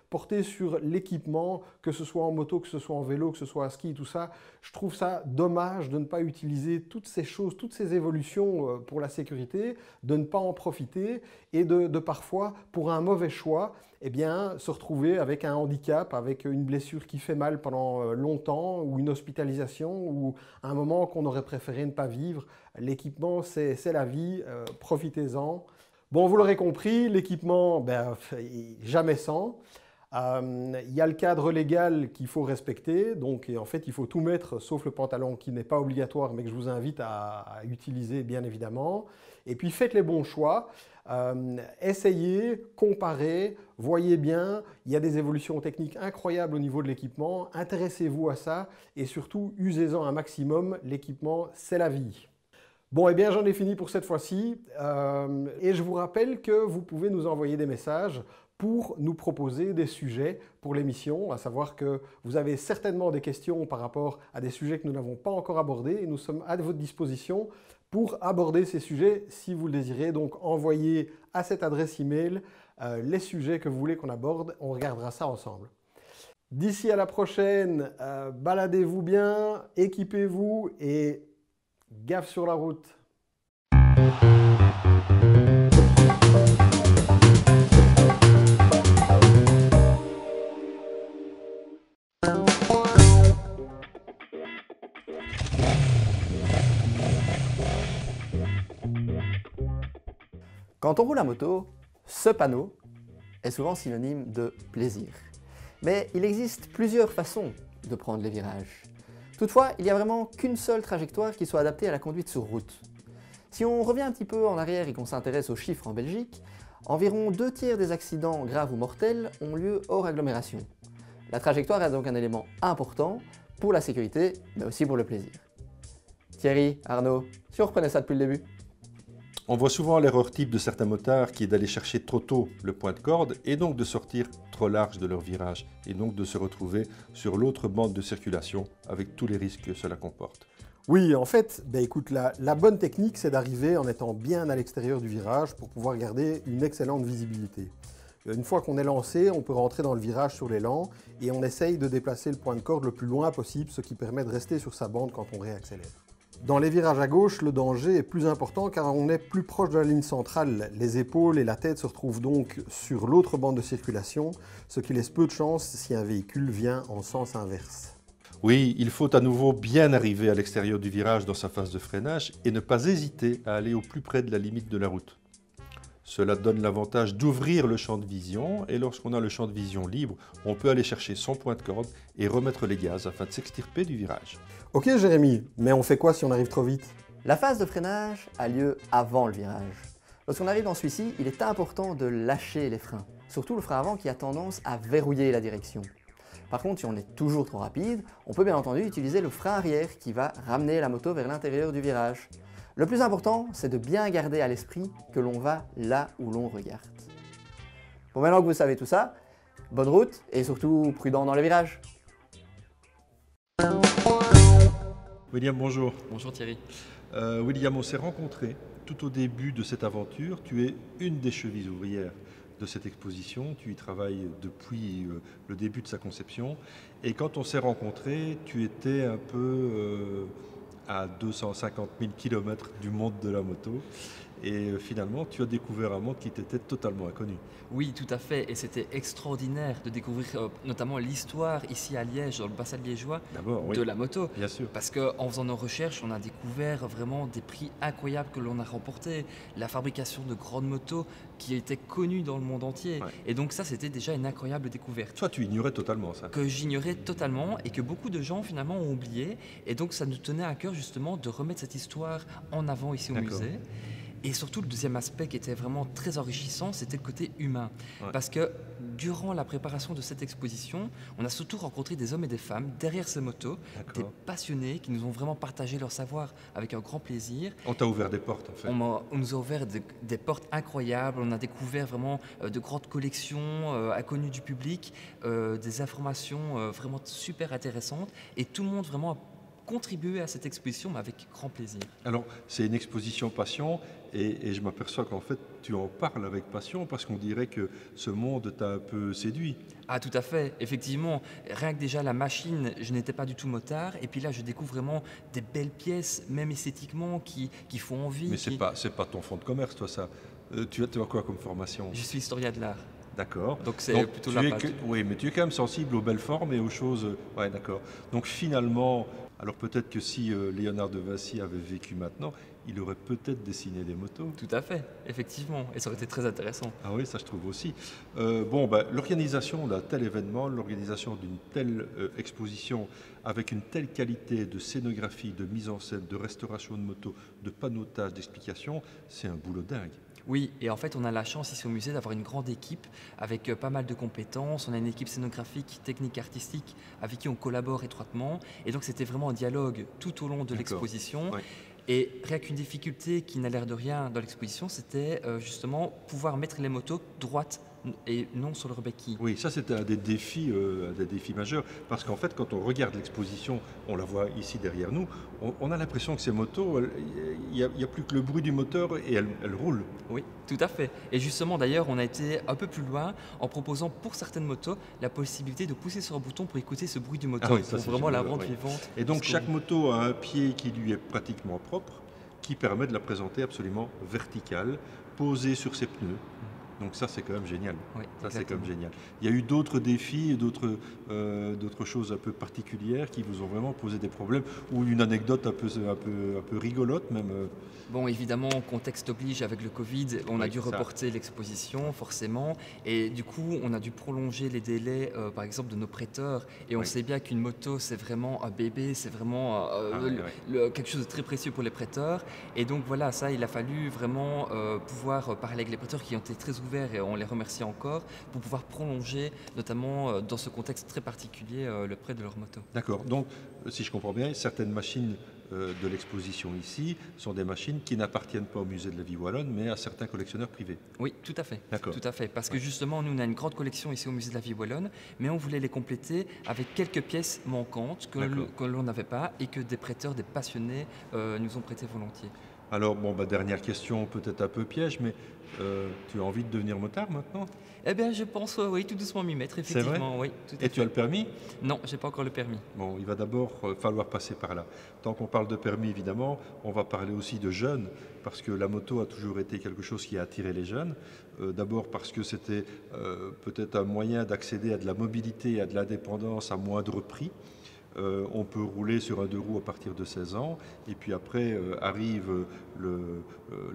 porté sur l'équipement, que ce soit en moto, que ce soit en vélo, que ce soit à ski, tout ça. Je trouve ça dommage de ne pas utiliser toutes ces choses, toutes ces évolutions pour la sécurité, de ne pas en profiter et de parfois, pour un mauvais choix, eh bien, se retrouver avec un handicap, avec une blessure qui fait mal pendant longtemps ou une hospitalisation ou un moment qu'on aurait préféré ne pas vivre. L'équipement, c'est la vie, profitez-en. Bon, vous l'aurez compris, l'équipement, jamais sans. Il y a le cadre légal qu'il faut respecter, donc en fait il faut tout mettre sauf le pantalon qui n'est pas obligatoire mais que je vous invite à utiliser bien évidemment. Et puis faites les bons choix, essayez, comparez, voyez bien, il y a des évolutions techniques incroyables au niveau de l'équipement, intéressez-vous à ça et surtout usez-en un maximum, l'équipement c'est la vie. Bon, eh bien j'en ai fini pour cette fois-ci et je vous rappelle que vous pouvez nous envoyer des messages pour nous proposer des sujets pour l'émission, à savoir que vous avez certainement des questions par rapport à des sujets que nous n'avons pas encore abordés et nous sommes à votre disposition pour aborder ces sujets si vous le désirez. Donc envoyez à cette adresse email les sujets que vous voulez qu'on aborde, on regardera ça ensemble. D'ici à la prochaine, baladez-vous bien, équipez-vous et gaffe sur la route. Quand on roule à moto, ce panneau est souvent synonyme de plaisir. Mais il existe plusieurs façons de prendre les virages. Toutefois, il n'y a vraiment qu'une seule trajectoire qui soit adaptée à la conduite sur route. Si on revient un petit peu en arrière et qu'on s'intéresse aux chiffres en Belgique, environ 2/3 des accidents graves ou mortels ont lieu hors agglomération. La trajectoire est donc un élément important pour la sécurité, mais aussi pour le plaisir. Thierry, Arnaud, si on reprenait ça depuis le début? On voit souvent l'erreur type de certains motards qui est d'aller chercher trop tôt le point de corde et donc de sortir trop large de leur virage et donc de se retrouver sur l'autre bande de circulation avec tous les risques que cela comporte. Oui, en fait, écoute, la bonne technique, c'est d'arriver en étant bien à l'extérieur du virage pour pouvoir garder une excellente visibilité. Une fois qu'on est lancé, on peut rentrer dans le virage sur l'élan et on essaye de déplacer le point de corde le plus loin possible, ce qui permet de rester sur sa bande quand on réaccélère. Dans les virages à gauche, le danger est plus important car on est plus proche de la ligne centrale. Les épaules et la tête se retrouvent donc sur l'autre bande de circulation, ce qui laisse peu de chance si un véhicule vient en sens inverse. Oui, il faut à nouveau bien arriver à l'extérieur du virage dans sa phase de freinage et ne pas hésiter à aller au plus près de la limite de la route. Cela donne l'avantage d'ouvrir le champ de vision et lorsqu'on a le champ de vision libre, on peut aller chercher son point de corde et remettre les gaz afin de s'extirper du virage. Ok Jérémy, mais on fait quoi si on arrive trop vite? La phase de freinage a lieu avant le virage. Lorsqu'on arrive dans celui-ci, il est important de lâcher les freins, surtout le frein avant qui a tendance à verrouiller la direction. Par contre, si on est toujours trop rapide, on peut bien entendu utiliser le frein arrière qui va ramener la moto vers l'intérieur du virage. Le plus important, c'est de bien garder à l'esprit que l'on va là où l'on regarde. Bon, maintenant que vous savez tout ça, bonne route et surtout prudent dans les virages. William, bonjour. Bonjour Thierry. William, on s'est rencontrés tout au début de cette aventure. Tu es une des chevilles ouvrières de cette exposition. Tu y travailles depuis le début de sa conception. Et quand on s'est rencontrés, tu étais un peu à 250 000 km du monde de la moto. Et finalement, tu as découvert un monde qui t'était totalement inconnu. Oui, tout à fait. Et c'était extraordinaire de découvrir notamment l'histoire ici à Liège, dans le bassin liégeois, de la moto. Bien sûr. Parce qu'en faisant nos recherches, on a découvert vraiment des prix incroyables que l'on a remportés. La fabrication de grandes motos qui étaient connues dans le monde entier. Ouais. Et donc ça, c'était déjà une incroyable découverte. Toi, tu ignorais totalement ça. Que j'ignorais totalement et que beaucoup de gens finalement ont oublié. Et donc ça nous tenait à cœur justement de remettre cette histoire en avant ici au musée. Et surtout, le deuxième aspect qui était vraiment très enrichissant, c'était le côté humain. Ouais. Parce que durant la préparation de cette exposition, on a surtout rencontré des hommes et des femmes derrière ces motos, des passionnés qui nous ont vraiment partagé leur savoir avec un grand plaisir. On t'a ouvert des portes, en fait. On nous a ouvert des portes incroyables. On a découvert vraiment de grandes collections inconnues du public, des informations vraiment super intéressantes. Et tout le monde vraiment a contribué à cette exposition, mais avec grand plaisir. Alors, c'est une exposition passion, et je m'aperçois qu'en fait, tu en parles avec passion, parce qu'on dirait que ce monde t'a un peu séduit. Ah, tout à fait, effectivement. Rien que déjà la machine, je n'étais pas du tout motard, et puis là, je découvre vraiment des belles pièces, même esthétiquement, qui font envie. Mais c'est pas ton fonds de commerce, toi, ça. Tu as quoi comme formation? Je suis historien de l'art. D'accord. Donc c'est plutôt la base. Oui, mais tu es quand même sensible aux belles formes et aux choses... Ouais, d'accord. Donc finalement, Alors peut-être que si Léonard de Vinci avait vécu maintenant, il aurait peut-être dessiné des motos. Tout à fait, effectivement, et ça aurait été très intéressant. Ah oui, ça je trouve aussi. L'organisation d'un tel événement, l'organisation d'une telle exposition avec une telle qualité de scénographie, de mise en scène, de restauration de motos, de panotage, d'explication, c'est un boulot dingue. Oui, et en fait, on a la chance ici au musée d'avoir une grande équipe avec pas mal de compétences. On a une équipe scénographique, technique, artistique avec qui on collabore étroitement. Et donc, c'était vraiment un dialogue tout au long de l'exposition. Ouais. Et rien qu'une difficulté qui n'a l'air de rien dans l'exposition, c'était justement pouvoir mettre les motos droites et non sur leur béquille. Oui, ça c'était un des défis majeurs, parce qu'en fait quand on regarde l'exposition, on la voit ici derrière nous, on a l'impression que ces motos, il n'y a plus que le bruit du moteur et elles roulent. Oui, tout à fait. Et justement d'ailleurs, on a été un peu plus loin en proposant pour certaines motos la possibilité de pousser sur un bouton pour écouter ce bruit du moteur, pour vraiment la rendre vivante. Et donc chaque moto a un pied qui lui est pratiquement propre, qui permet de la présenter absolument verticale, posée sur ses pneus. Donc ça c'est quand même génial. Oui, ça c'est quand même génial. Il y a eu d'autres défis et d'autres choses un peu particulières qui vous ont vraiment posé des problèmes, ou une anecdote un peu rigolote même. Bon, évidemment, contexte oblige avec le Covid, on a dû reporter l'exposition forcément, et du coup on a dû prolonger les délais par exemple de nos prêteurs, et on sait bien qu'une moto c'est vraiment un bébé, c'est vraiment quelque chose de très précieux pour les prêteurs, et donc voilà, ça il a fallu vraiment pouvoir parler avec les prêteurs qui ont été très ouverts, et on les remercie encore, pour pouvoir prolonger notamment dans ce contexte très particulier le prêt de leur moto. D'accord, donc si je comprends bien, certaines machines de l'exposition ici sont des machines qui n'appartiennent pas au musée de la vie wallonne, mais à certains collectionneurs privés. Oui, tout à fait. D'accord. Tout à fait, parce que justement, nous, on a une grande collection ici au musée de la vie wallonne, mais on voulait les compléter avec quelques pièces manquantes que l'on n'avait pas et que des prêteurs, des passionnés nous ont prêté volontiers. Alors, dernière question, peut-être un peu piège, mais tu as envie de devenir motard maintenant ? Eh bien, je pense, oui, tout doucement m'y mettre, effectivement. C'est vrai ? Oui, tout à fait. Et tu as le permis ? Non, je n'ai pas encore le permis. Bon, il va d'abord falloir passer par là. Tant qu'on parle de permis, évidemment, on va parler aussi de jeunes, parce que la moto a toujours été quelque chose qui a attiré les jeunes. D'abord parce que c'était peut-être un moyen d'accéder à de la mobilité et à de l'indépendance à moindre prix. On peut rouler sur un 2 roues à partir de 16 ans, et puis après arrive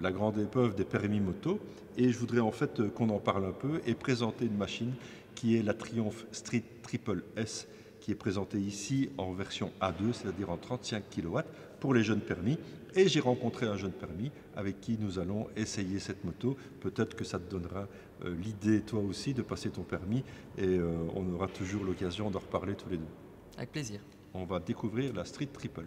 la grande épreuve des permis moto, et je voudrais en fait qu'on en parle un peu et présenter une machine qui est la Triumph Street Triple S, qui est présentée ici en version A2, c'est-à-dire en 35 kW pour les jeunes permis, et j'ai rencontré un jeune permis avec qui nous allons essayer cette moto. Peut-être que ça te donnera l'idée toi aussi de passer ton permis, et on aura toujours l'occasion d'en reparler tous les deux. Avec plaisir. On va découvrir la Street Triple.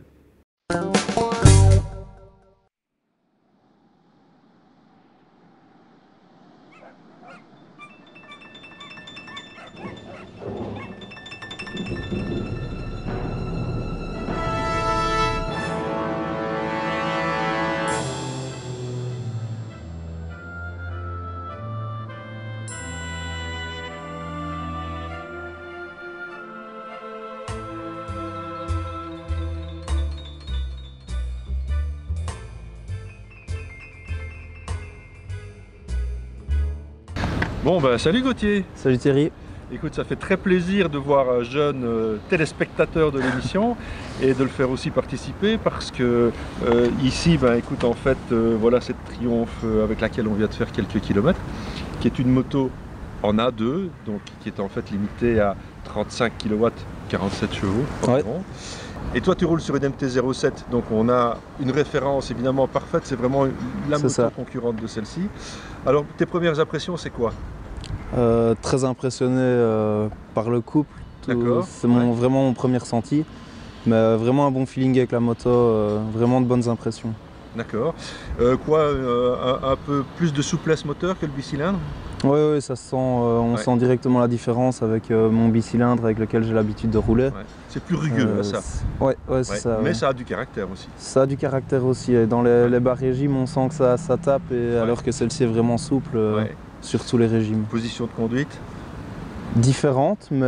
Bon salut Gauthier. Salut Thierry. Écoute, ça fait très plaisir de voir un jeune téléspectateur de l'émission et de le faire aussi participer, parce que ici, écoute, en fait, voilà cette Triumph avec laquelle on vient de faire quelques kilomètres, qui est une moto en A2, donc qui est en fait limitée à 35 kW, 47 chevaux environ. Et toi, tu roules sur une MT-07, donc on a une référence évidemment parfaite, c'est vraiment la moto concurrente de celle-ci. Alors, tes premières impressions, c'est quoi ? Très impressionné par le couple, c'est vraiment mon premier ressenti, mais vraiment un bon feeling avec la moto, vraiment de bonnes impressions. D'accord. Un peu plus de souplesse moteur que le bicylindre ? Oui, ça se sent, on sent directement la différence avec mon bicylindre avec lequel j'ai l'habitude de rouler. C'est plus rugueux, ça. C'est ça. Mais ça a du caractère aussi. Ça a du caractère aussi. Et dans les bas régimes, on sent que ça tape, alors que celle-ci est vraiment souple sur tous les régimes. Position de conduite ? Différente, mais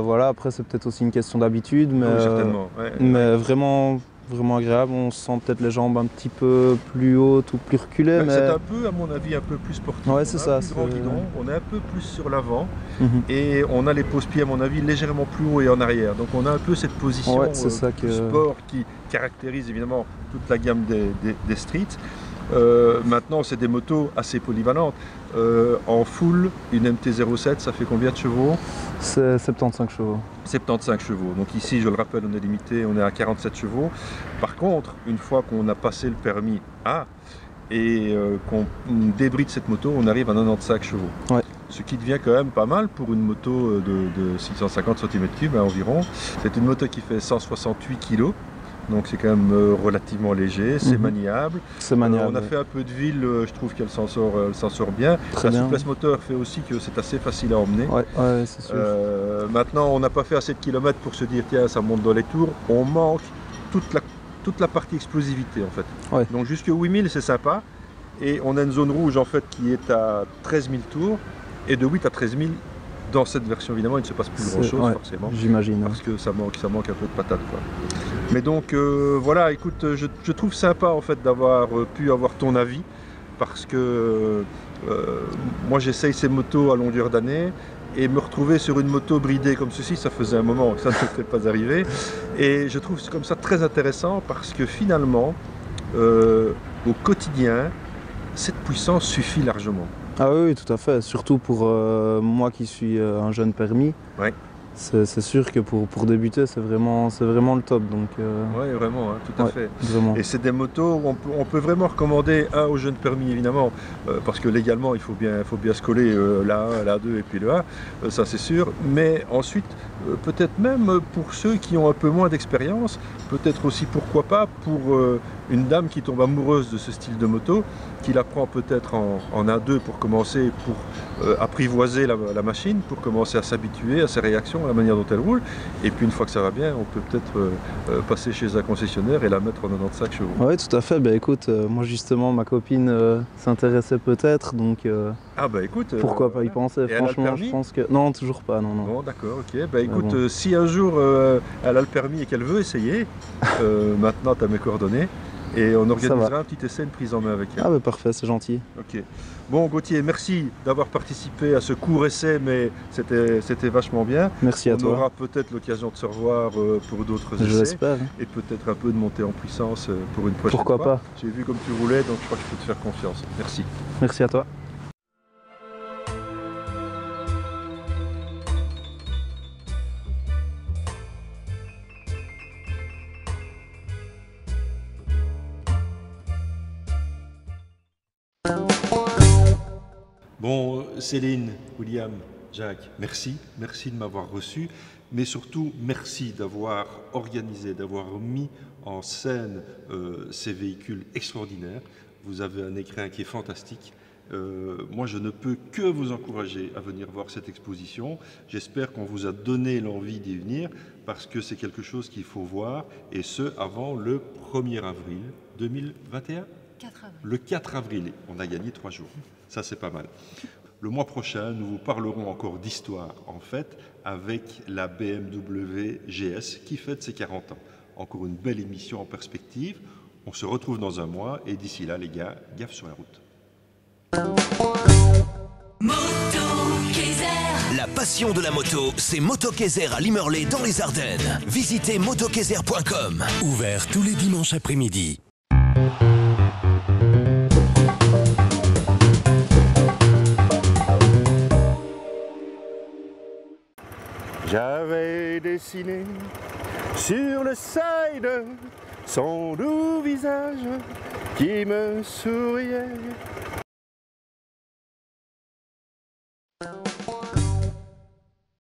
voilà, après c'est peut-être aussi une question d'habitude, mais, certainement. Mais vraiment vraiment agréable. On sent peut-être les jambes un petit peu plus hautes ou plus reculées. Mais c'est un peu, à mon avis, un peu plus sportif. Ouais, c'est ça. Plus grand guidon, on est un peu plus sur l'avant et on a les pose-pieds, à mon avis, légèrement plus haut et en arrière. Donc on a un peu cette position sport qui caractérise évidemment toute la gamme des streets. Maintenant, c'est des motos assez polyvalentes. En full, une MT-07, ça fait combien de chevaux? C'est 75 chevaux. 75 chevaux. Donc ici, je le rappelle, on est limité, on est à 47 chevaux. Par contre, une fois qu'on a passé le permis A et qu'on débride cette moto, on arrive à 95 chevaux. Ouais. Ce qui devient quand même pas mal pour une moto de 650 cm3 environ. C'est une moto qui fait 168 kg. Donc c'est quand même relativement léger, c'est maniable. C'est maniable. On a fait un peu de ville, je trouve qu'elle s'en sort bien. Très bien. La souplesse moteur fait aussi que c'est assez facile à emmener. Ouais, c'est sûr. Maintenant, on n'a pas fait assez de kilomètres pour se dire tiens, ça monte dans les tours. On manque toute la partie explosivité en fait. Ouais. Donc jusqu'à 8000, c'est sympa. Et on a une zone rouge en fait qui est à 13 000 tours. Et de 8 à 13 000, dans cette version évidemment, il ne se passe plus grand chose forcément. J'imagine. Parce que ça manque un peu de patate quoi. Mais donc voilà, écoute, je trouve sympa en fait d'avoir pu avoir ton avis parce que moi j'essaye ces motos à longueur d'année et me retrouver sur une moto bridée comme ceci, ça faisait un moment que ça ne m'était pas arrivé et je trouve comme ça très intéressant parce que finalement au quotidien cette puissance suffit largement. Ah oui, tout à fait, surtout pour moi qui suis un jeune permis. Ouais. C'est sûr que pour débuter, c'est vraiment le top. Oui, vraiment, hein, tout à fait. Vraiment. Et c'est des motos où on peut vraiment recommander aux jeunes permis, évidemment, parce que légalement, il faut bien se coller l'A1, l'A2 et puis le A, ça c'est sûr. Mais ensuite, peut-être même pour ceux qui ont un peu moins d'expérience, peut-être aussi, pourquoi pas, pour une dame qui tombe amoureuse de ce style de moto, qui la prend peut-être en A2 pour commencer, pour apprivoiser la machine, pour commencer à s'habituer à ses réactions, à la manière dont elle roule. Et puis une fois que ça va bien, on peut peut-être passer chez un concessionnaire et la mettre en 95 chevaux. Oui, tout à fait. Bah, écoute, moi justement, ma copine s'intéressait peut-être, donc ah bah écoute, pourquoi pas y penser. Franchement, je pense que... Non, toujours pas, non. Bon, d'accord, ok. Bah écoute, si un jour elle a le permis et qu'elle veut essayer, maintenant tu as mes coordonnées. Et on organisera un petit essai, une prise en main avec elle. Ah bah parfait, c'est gentil. Ok. Bon Gauthier, merci d'avoir participé à ce court essai, mais c'était vachement bien. Merci à toi. On aura peut-être l'occasion de se revoir pour d'autres essais. Je l'espère. Et peut-être un peu de monter en puissance pour une prochaine fois. Pourquoi pas. J'ai vu comme tu roulais, donc je crois que je peux te faire confiance. Merci. Merci à toi. Bon, Céline, William, Jacques, merci de m'avoir reçu, mais surtout merci d'avoir organisé, d'avoir mis en scène ces véhicules extraordinaires. Vous avez un écrin qui est fantastique. Moi, je ne peux que vous encourager à venir voir cette exposition. J'espère qu'on vous a donné l'envie d'y venir parce que c'est quelque chose qu'il faut voir, et ce, avant le 1er avril 2021 ? 4 avril. Le 4 avril, on a gagné 3 jours. Ça, c'est pas mal. Le mois prochain, nous vous parlerons encore d'histoire, en fait, avec la BMW GS qui fête ses 40 ans. Encore une belle émission en perspective. On se retrouve dans un mois, et d'ici là, les gars, gaffe sur la route. La passion de la moto, c'est Moto-Kayser à Limerlé dans les Ardennes. Visitez motokayser.com. Ouvert tous les dimanches après-midi. J'avais dessiné sur le side son doux visage qui me souriait